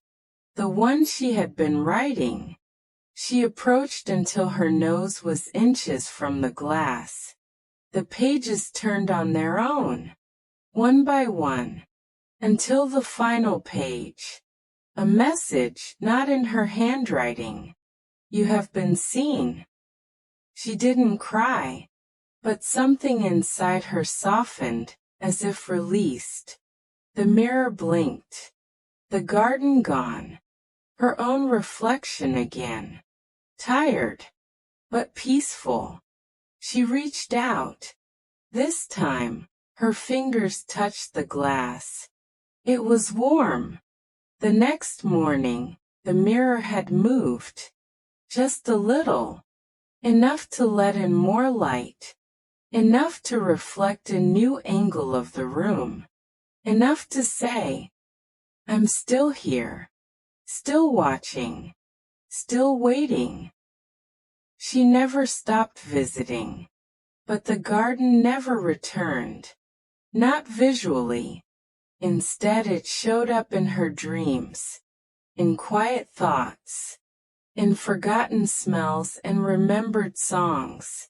The one she had been writing. She approached until her nose was inches from the glass. The pages turned on their own. One by one. Until the final page. A message not in her handwriting. You have been seen. She didn't cry. But something inside her softened, as if released. The mirror blinked. The garden gone. Her own reflection again. Tired. But peaceful. She reached out. This time, her fingers touched the glass. It was warm. The next morning, the mirror had moved. Just a little. Enough to let in more light. Enough to reflect a new angle of the room. Enough to say, I'm still here. Still watching. Still waiting. She never stopped visiting. But the garden never returned. Not visually. Instead it showed up in her dreams. In quiet thoughts. In forgotten smells and remembered songs.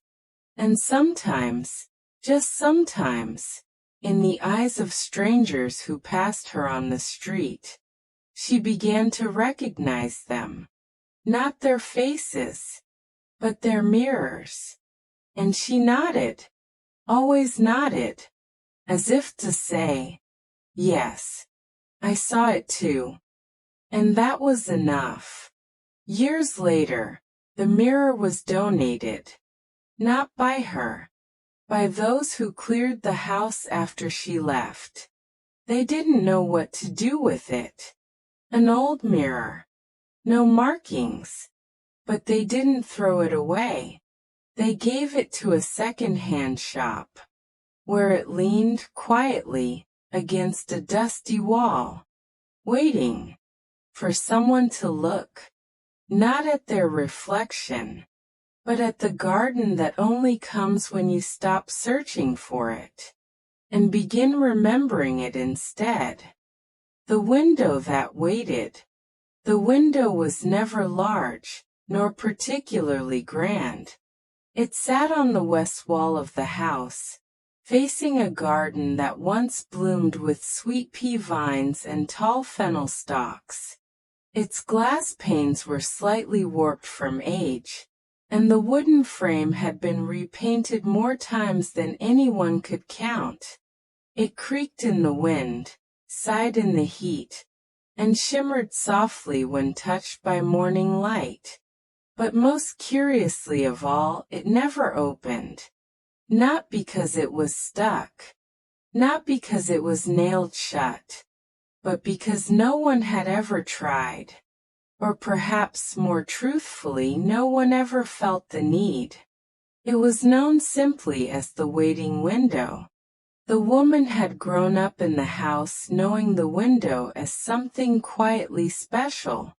And sometimes, just sometimes, in the eyes of strangers who passed her on the street. She began to recognize them. Not their faces, but their mirrors. And she nodded. Always nodded. As if to say, yes, I saw it too. And that was enough. Years later, the mirror was donated. Not by her. By those who cleared the house after she left. They didn't know what to do with it. An old mirror. No markings. But they didn't throw it away. They gave it to a second-hand shop. Where it leaned quietly against a dusty wall. Waiting. For someone to look. Not at their reflection. But at the garden that only comes when you stop searching for it. And begin remembering it instead. The window that waited. The window was never large, nor particularly grand. It sat on the west wall of the house, facing a garden that once bloomed with sweet pea vines and tall fennel stalks. Its glass panes were slightly warped from age, and the wooden frame had been repainted more times than anyone could count. It creaked in the wind, sighed in the heat, and shimmered softly when touched by morning light. But most curiously of all, it never opened. Not because it was stuck. Not because it was nailed shut. But because no one had ever tried. Or perhaps more truthfully, no one ever felt the need. It was known simply as the waiting window. The woman had grown up in the house knowing the window as something quietly special.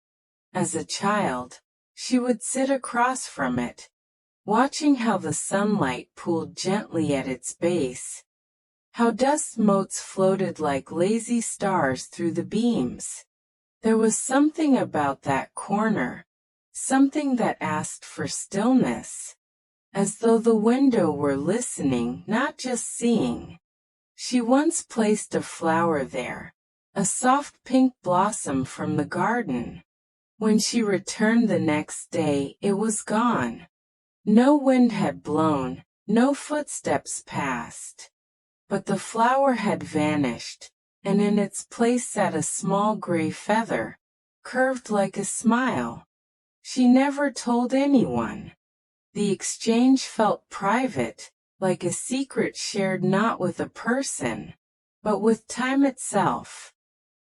As a child, she would sit across from it, watching how the sunlight pooled gently at its base, how dust motes floated like lazy stars through the beams. There was something about that corner, something that asked for stillness, as though the window were listening, not just seeing. She once placed a flower there, a soft pink blossom from the garden. When she returned the next day, it was gone. No wind had blown, no footsteps passed. But the flower had vanished, and in its place sat a small gray feather, curved like a smile. She never told anyone. The exchange felt private, like a secret shared not with a person, but with time itself.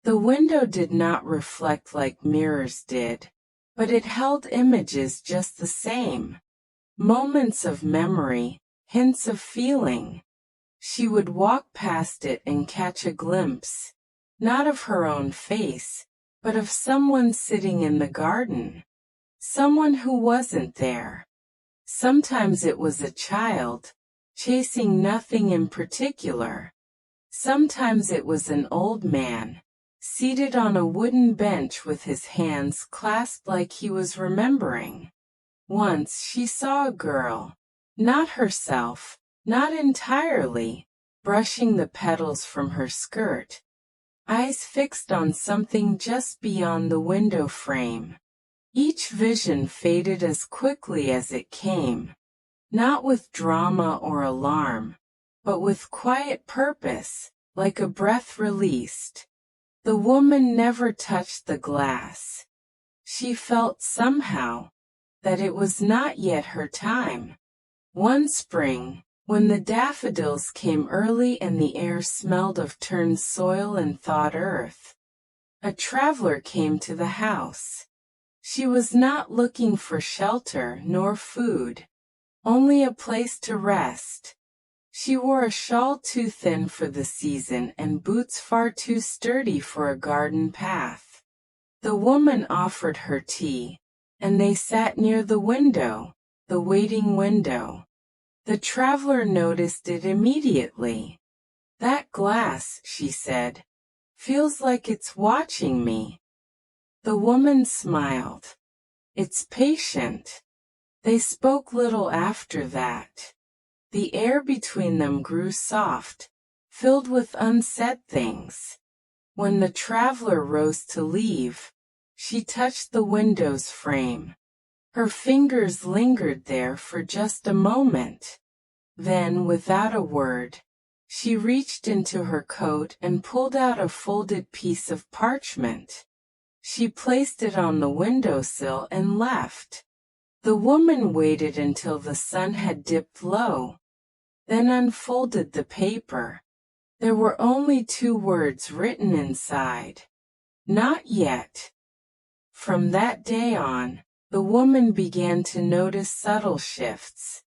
The window did not reflect like mirrors did, but it held images just the same. Moments of memory, hints of feeling. She would walk past it and catch a glimpse, not of her own face, but of someone sitting in the garden. Someone who wasn't there. Sometimes it was a child, chasing nothing in particular. Sometimes it was an old man, seated on a wooden bench with his hands clasped like he was remembering. Once she saw a girl, not herself, not entirely, brushing the petals from her skirt, eyes fixed on something just beyond the window frame. Each vision faded as quickly as it came, not with drama or alarm, but with quiet purpose, like a breath released. The woman never touched the glass. She felt somehow that it was not yet her time. One spring, when the daffodils came early and the air smelled of turned soil and thawed earth, a traveler came to the house. She was not looking for shelter nor food, only a place to rest. She wore a shawl too thin for the season and boots far too sturdy for a garden path. The woman offered her tea, and they sat near the window, the waiting window. The traveler noticed it immediately. "That glass," she said, "feels like it's watching me." The woman smiled. "It's patient." They spoke little after that. The air between them grew soft, filled with unsaid things. When the traveler rose to leave, she touched the window's frame. Her fingers lingered there for just a moment. Then, without a word, she reached into her coat and pulled out a folded piece of parchment. She placed it on the windowsill and left. The woman waited until the sun had dipped low, then unfolded the paper. There were only 2 words written inside. "Not yet." From that day on, the woman began to notice subtle shifts.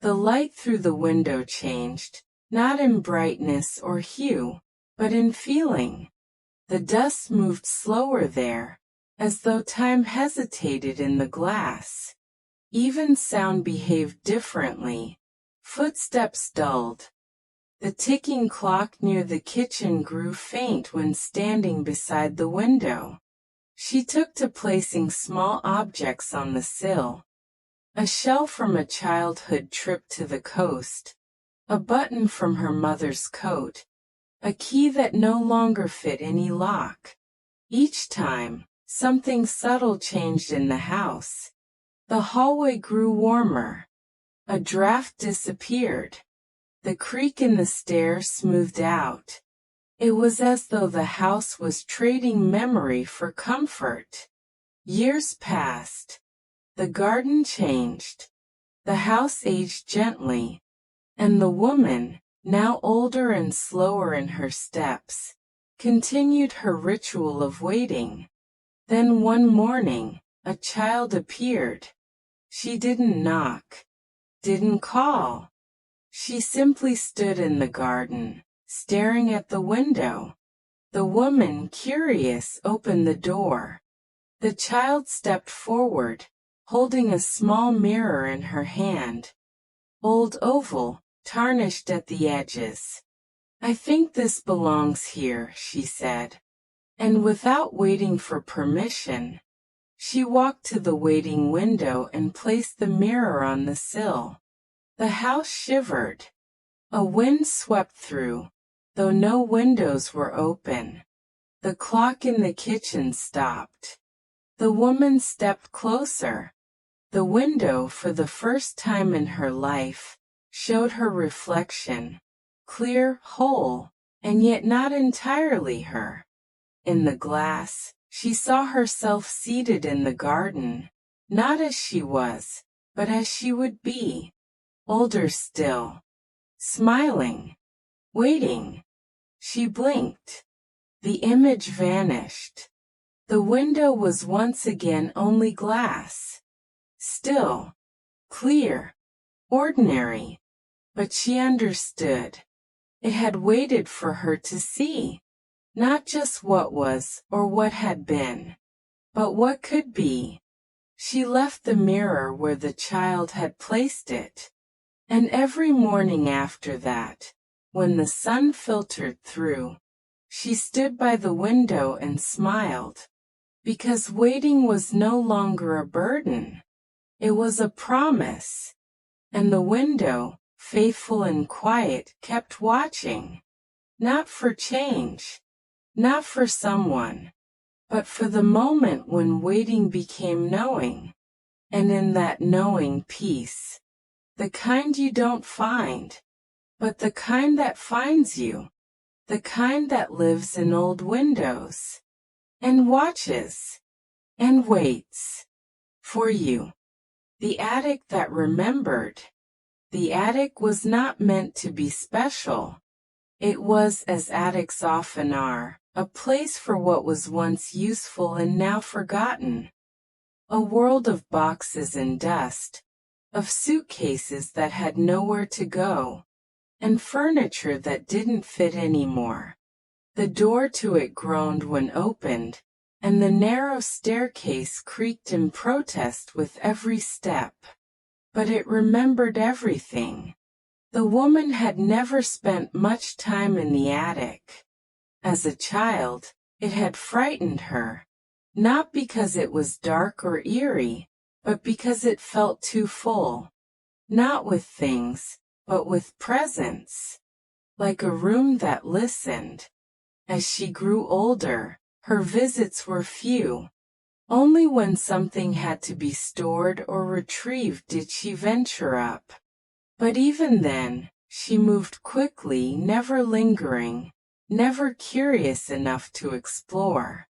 The light through the window changed, not in brightness or hue, but in feeling. The dust moved slower there, as though time hesitated in the glass. Even sound behaved differently. Footsteps dulled. The ticking clock near the kitchen grew faint when standing beside the window. She took to placing small objects on the sill. A shell from a childhood trip to the coast, a button from her mother's coat, a key that no longer fit any lock. Each time, something subtle changed in the house. The hallway grew warmer. A draft disappeared. The creak in the stair smoothed out. It was as though the house was trading memory for comfort. Years passed. The garden changed. The house aged gently. And the woman, now older and slower in her steps, continued her ritual of waiting. Then one morning, a child appeared. She didn't knock, didn't call. She simply stood in the garden, staring at the window. The woman, curious, opened the door. The child stepped forward, holding a small mirror in her hand. Old oval, tarnished at the edges. "I think this belongs here," she said. And without waiting for permission, she walked to the waiting window and placed the mirror on the sill. The house shivered. A wind swept through, though no windows were open. The clock in the kitchen stopped. The woman stepped closer. The window, for the first time in her life, showed her reflection, clear, whole, and yet not entirely her. In the glass, she saw herself seated in the garden, not as she was, but as she would be, older still, smiling, waiting. She blinked. The image vanished. The window was once again only glass. Still, clear, ordinary. But she understood. It had waited for her to see. Not just what was or what had been, but what could be. She left the mirror where the child had placed it. And every morning after that, when the sun filtered through, she stood by the window and smiled. Because waiting was no longer a burden. It was a promise. And the window, faithful and quiet, kept watching. Not for change. Not for someone, but for the moment when waiting became knowing. And in that knowing, peace. The kind you don't find, but the kind that finds you. The kind that lives in old windows. And watches. And waits. For you. The attic that remembered. The attic was not meant to be special. It was, as attics often are, a place for what was once useful and now forgotten. A world of boxes and dust, of suitcases that had nowhere to go, and furniture that didn't fit anymore. The door to it groaned when opened, and the narrow staircase creaked in protest with every step. But it remembered everything. The woman had never spent much time in the attic. As a child, it had frightened her, not because it was dark or eerie, but because it felt too full. Not with things, but with presence. Like a room that listened. As she grew older, her visits were few. Only when something had to be stored or retrieved did she venture up. But even then, she moved quickly, never lingering. Never curious enough to explore.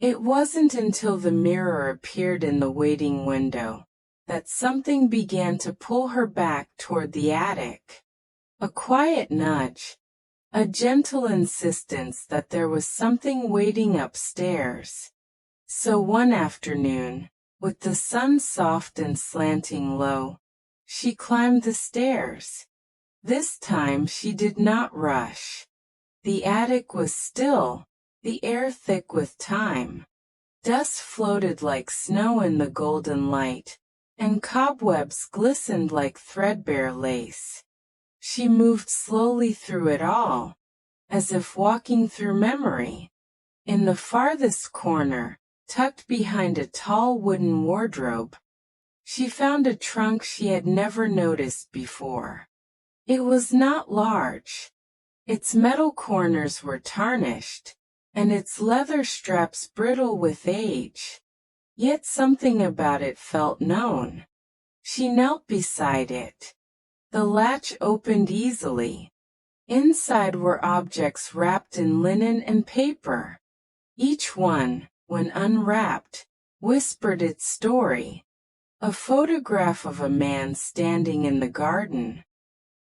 It wasn't until the mirror appeared in the waiting window that something began to pull her back toward the attic. A quiet nudge, a gentle insistence that there was something waiting upstairs. So one afternoon, with the sun soft and slanting low, she climbed the stairs. This time she did not rush. The attic was still, the air thick with time. Dust floated like snow in the golden light, and cobwebs glistened like threadbare lace. She moved slowly through it all, as if walking through memory. In the farthest corner, tucked behind a tall wooden wardrobe, she found a trunk she had never noticed before. It was not large. Its metal corners were tarnished, and its leather straps brittle with age. Yet something about it felt known. She knelt beside it. The latch opened easily. Inside were objects wrapped in linen and paper. Each one, when unwrapped, whispered its story. A photograph of a man standing in the garden.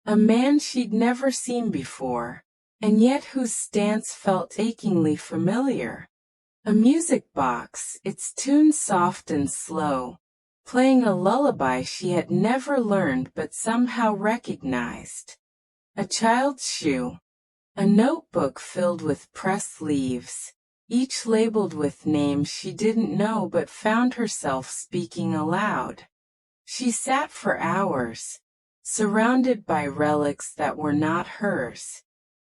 A man she'd never seen before, and yet whose stance felt achingly familiar. A music box, its tune soft and slow, playing a lullaby she had never learned but somehow recognized. A child's shoe. A notebook filled with pressed leaves, each labeled with names she didn't know but found herself speaking aloud. She sat for hours, surrounded by relics that were not hers,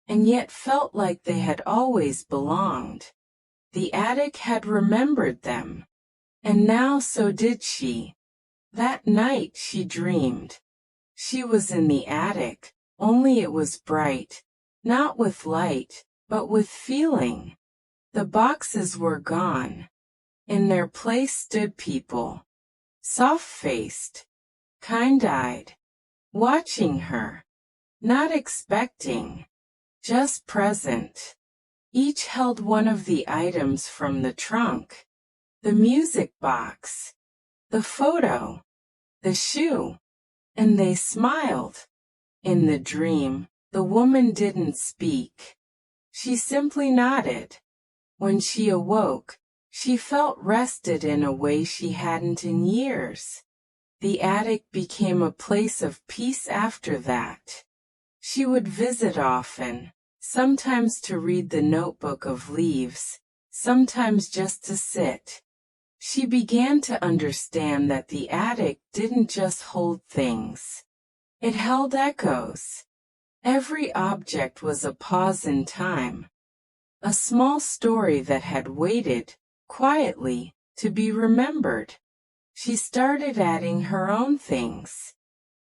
and yet felt like they had always belonged. The attic had remembered them, and now so did she. That night she dreamed. She was in the attic, only it was bright, not with light, but with feeling. The boxes were gone. In their place stood people, soft-faced, kind-eyed, watching her, not expecting, just present. Each held one of the items from the trunk, the music box, the photo, the shoe, and they smiled. In the dream, the woman didn't speak. She simply nodded. When she awoke, she felt rested in a way she hadn't in years. The attic became a place of peace after that. She would visit often, sometimes to read the notebook of leaves, sometimes just to sit. She began to understand that the attic didn't just hold things. It held echoes. Every object was a pause in time. A small story that had waited, quietly, to be remembered. She started adding her own things.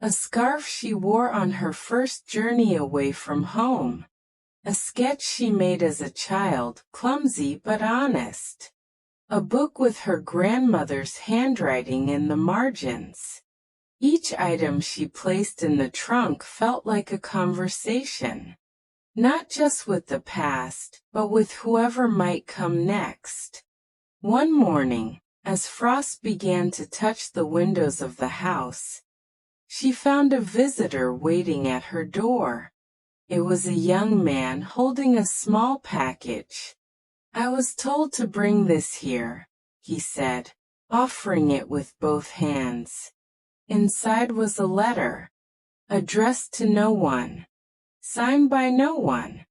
A scarf she wore on her first journey away from home. A sketch she made as a child, clumsy but honest. A book with her grandmother's handwriting in the margins. Each item she placed in the trunk felt like a conversation. Not just with the past, but with whoever might come next. One morning, as frost began to touch the windows of the house, she found a visitor waiting at her door. It was a young man holding a small package. "I was told to bring this here," he said, offering it with both hands. Inside was a letter, addressed to no one, signed by no one,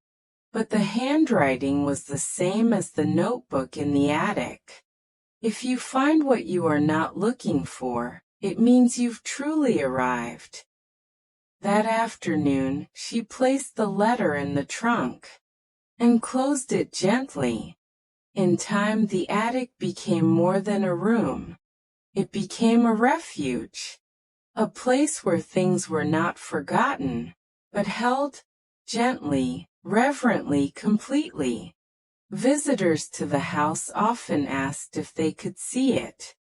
but the handwriting was the same as the notebook in the attic. "If you find what you are not looking for, it means you've truly arrived." That afternoon, she placed the letter in the trunk and closed it gently. In time, the attic became more than a room. It became a refuge, a place where things were not forgotten, but held gently, reverently, completely. Visitors to the house often asked if they could see it.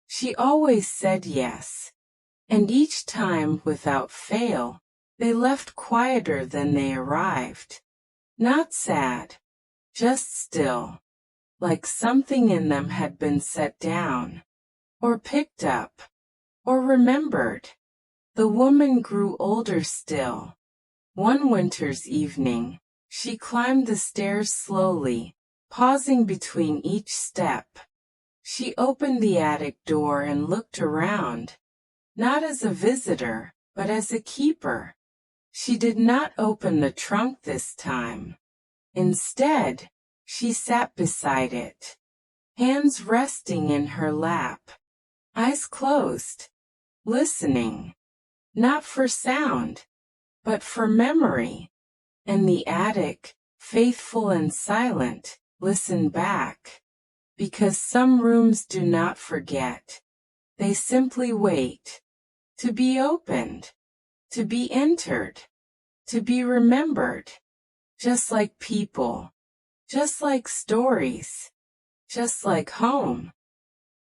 She always said yes, and each time, without fail, they left quieter than they arrived. Not sad, just still, like something in them had been set down, or picked up, or remembered. The woman grew older still. One winter's evening, she climbed the stairs slowly, pausing between each step. She opened the attic door and looked around, not as a visitor, but as a keeper. She did not open the trunk this time. Instead, she sat beside it, hands resting in her lap, eyes closed, listening, not for sound, but for memory. And the attic, faithful and silent, listened back. Because some rooms do not forget. They simply wait. To be opened. To be entered. To be remembered. Just like people. Just like stories. Just like home.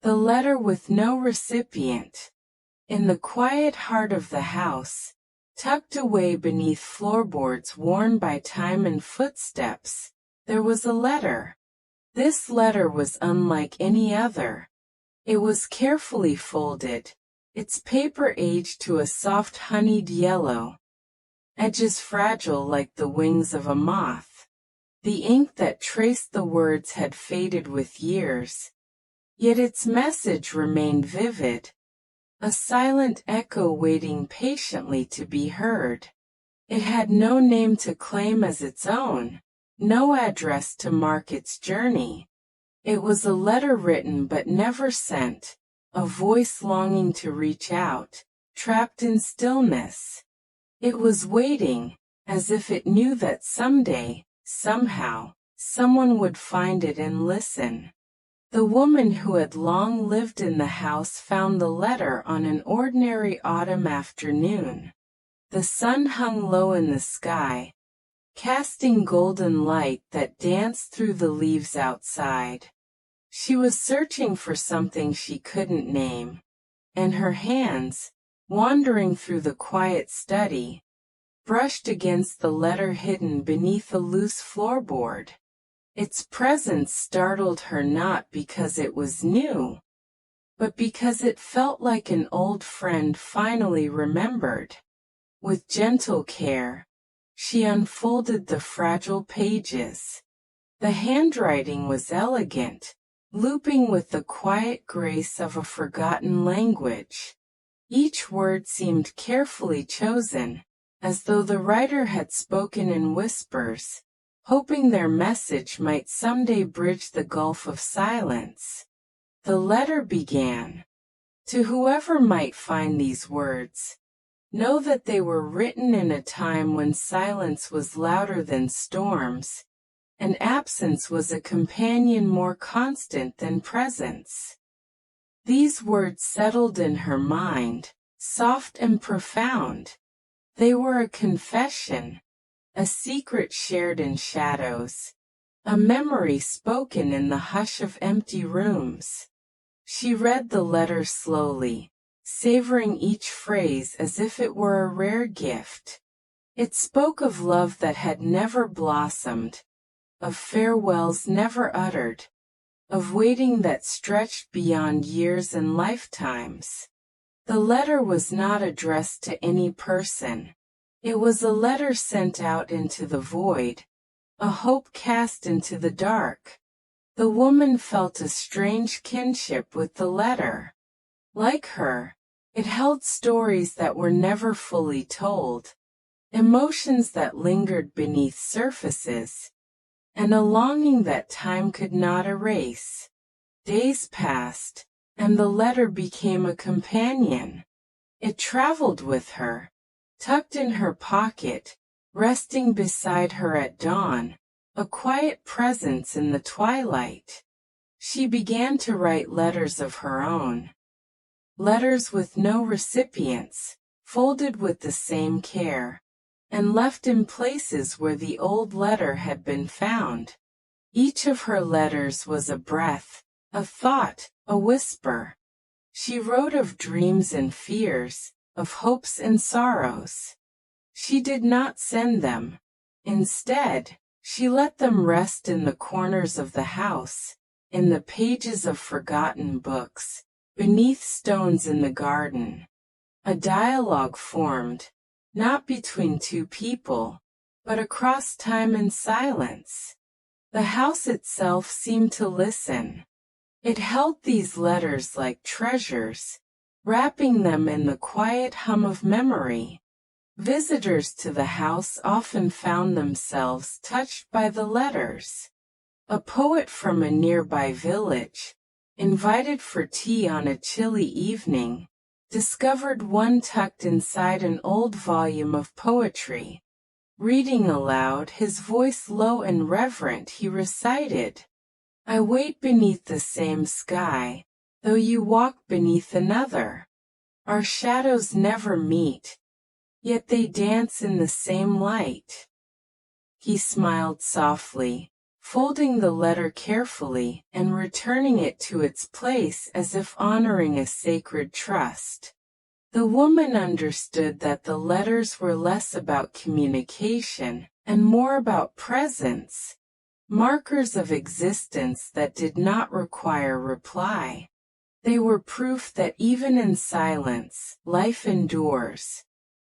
The letter with no recipient. In the quiet heart of the house, tucked away beneath floorboards worn by time and footsteps, there was a letter. This letter was unlike any other. It was carefully folded, its paper aged to a soft honeyed yellow, edges fragile like the wings of a moth. The ink that traced the words had faded with years, yet its message remained vivid, a silent echo waiting patiently to be heard. It had no name to claim as its own, no address to mark its journey. It was a letter written but never sent, a voice longing to reach out, trapped in stillness. It was waiting, as if it knew that someday, somehow, someone would find it and listen. The woman who had long lived in the house found the letter on an ordinary autumn afternoon. The sun hung low in the sky, casting golden light that danced through the leaves outside. She was searching for something she couldn't name, and her hands, wandering through the quiet study, brushed against the letter hidden beneath a loose floorboard. Its presence startled her not because it was new, but because it felt like an old friend finally remembered. With gentle care, she unfolded the fragile pages. The handwriting was elegant, looping with the quiet grace of a forgotten language. Each word seemed carefully chosen, as though the writer had spoken in whispers, hoping their message might someday bridge the gulf of silence. The letter began, "To whoever might find these words, know that they were written in a time when silence was louder than storms, and absence was a companion more constant than presence." These words settled in her mind, soft and profound. They were a confession, a secret shared in shadows, a memory spoken in the hush of empty rooms. She read the letter slowly, savoring each phrase as if it were a rare gift. It spoke of love that had never blossomed, of farewells never uttered, of waiting that stretched beyond years and lifetimes. The letter was not addressed to any person. It was a letter sent out into the void, a hope cast into the dark. The woman felt a strange kinship with the letter. Like her, it held stories that were never fully told, emotions that lingered beneath surfaces, and a longing that time could not erase. Days passed, and the letter became a companion. It traveled with her, tucked in her pocket, resting beside her at dawn, a quiet presence in the twilight. She began to write letters of her own. Letters with no recipients, folded with the same care, and left in places where the old letter had been found. Each of her letters was a breath, a thought, a whisper. She wrote of dreams and fears, of hopes and sorrows. She did not send them. Instead, she let them rest in the corners of the house, in the pages of forgotten books, beneath stones in the garden. A dialogue formed, not between two people, but across time and silence. The house itself seemed to listen. It held these letters like treasures, wrapping them in the quiet hum of memory. Visitors to the house often found themselves touched by the letters. A poet from a nearby village, invited for tea on a chilly evening, discovered one tucked inside an old volume of poetry. Reading aloud, his voice low and reverent, he recited, "I wait beneath the same sky, though you walk beneath another. Our shadows never meet, yet they dance in the same light." He smiled softly, folding the letter carefully and returning it to its place as if honoring a sacred trust. The woman understood that the letters were less about communication and more about presence, markers of existence that did not require reply. They were proof that even in silence, life endures.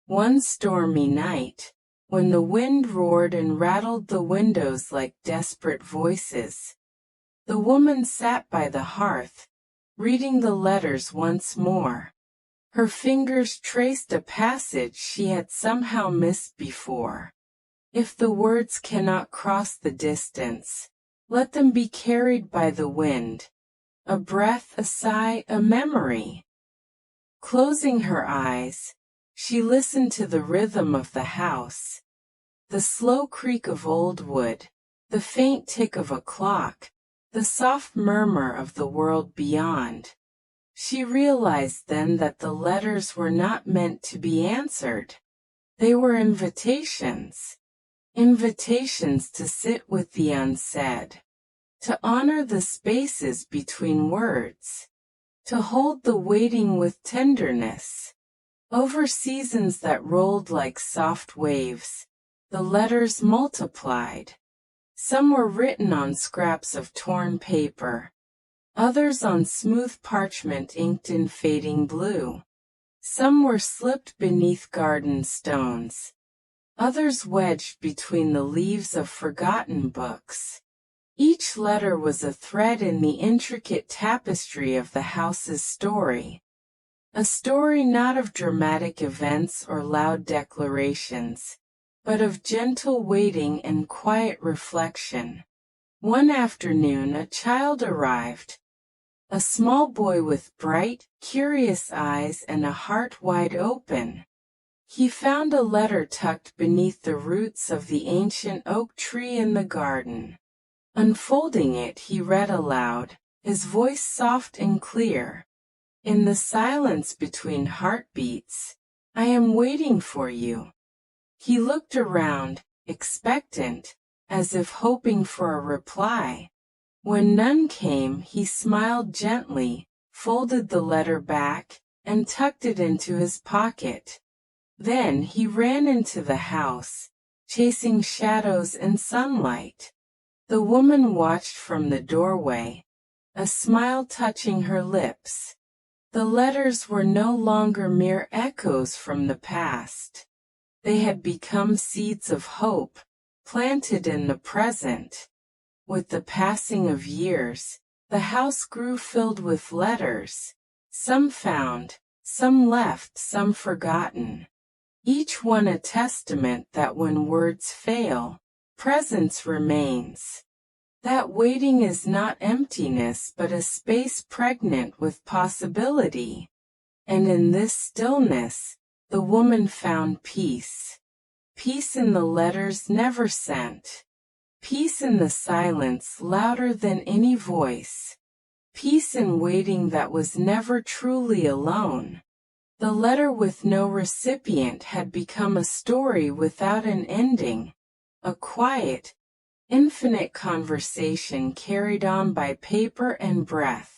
One stormy night, when the wind roared and rattled the windows like desperate voices, the woman sat by the hearth, reading the letters once more. Her fingers traced a passage she had somehow missed before. If the words cannot cross the distance, let them be carried by the wind. A breath, a sigh, a memory. Closing her eyes, she listened to the rhythm of the house. The slow creak of old wood, the faint tick of a clock, the soft murmur of the world beyond. She realized then that the letters were not meant to be answered. They were invitations. invitations to sit with the unsaid, to honor the spaces between words, to hold the waiting with tenderness. Over seasons that rolled like soft waves, the letters multiplied. Some were written on scraps of torn paper, others on smooth parchment inked in fading blue. Some were slipped beneath garden stones, others wedged between the leaves of forgotten books. Each letter was a thread in the intricate tapestry of the house's story. A story not of dramatic events or loud declarations, but of gentle waiting and quiet reflection. One afternoon a child arrived, a small boy with bright, curious eyes and a heart wide open. He found a letter tucked beneath the roots of the ancient oak tree in the garden. Unfolding it, he read aloud, his voice soft and clear. In the silence between heartbeats, I am waiting for you. He looked around, expectant, as if hoping for a reply. When none came, he smiled gently, folded the letter back, and tucked it into his pocket. Then he ran into the house, chasing shadows and sunlight. The woman watched from the doorway, a smile touching her lips. The letters were no longer mere echoes from the past. They had become seeds of hope, planted in the present. With the passing of years, the house grew filled with letters, some found, some left, some forgotten. Each one a testament that when words fail, presence remains. That waiting is not emptiness but a space pregnant with possibility. And in this stillness, the woman found peace. Peace in the letters never sent. Peace in the silence louder than any voice. Peace in waiting that was never truly alone. The letter with no recipient had become a story without an ending, a quiet, infinite conversation carried on by paper and breath.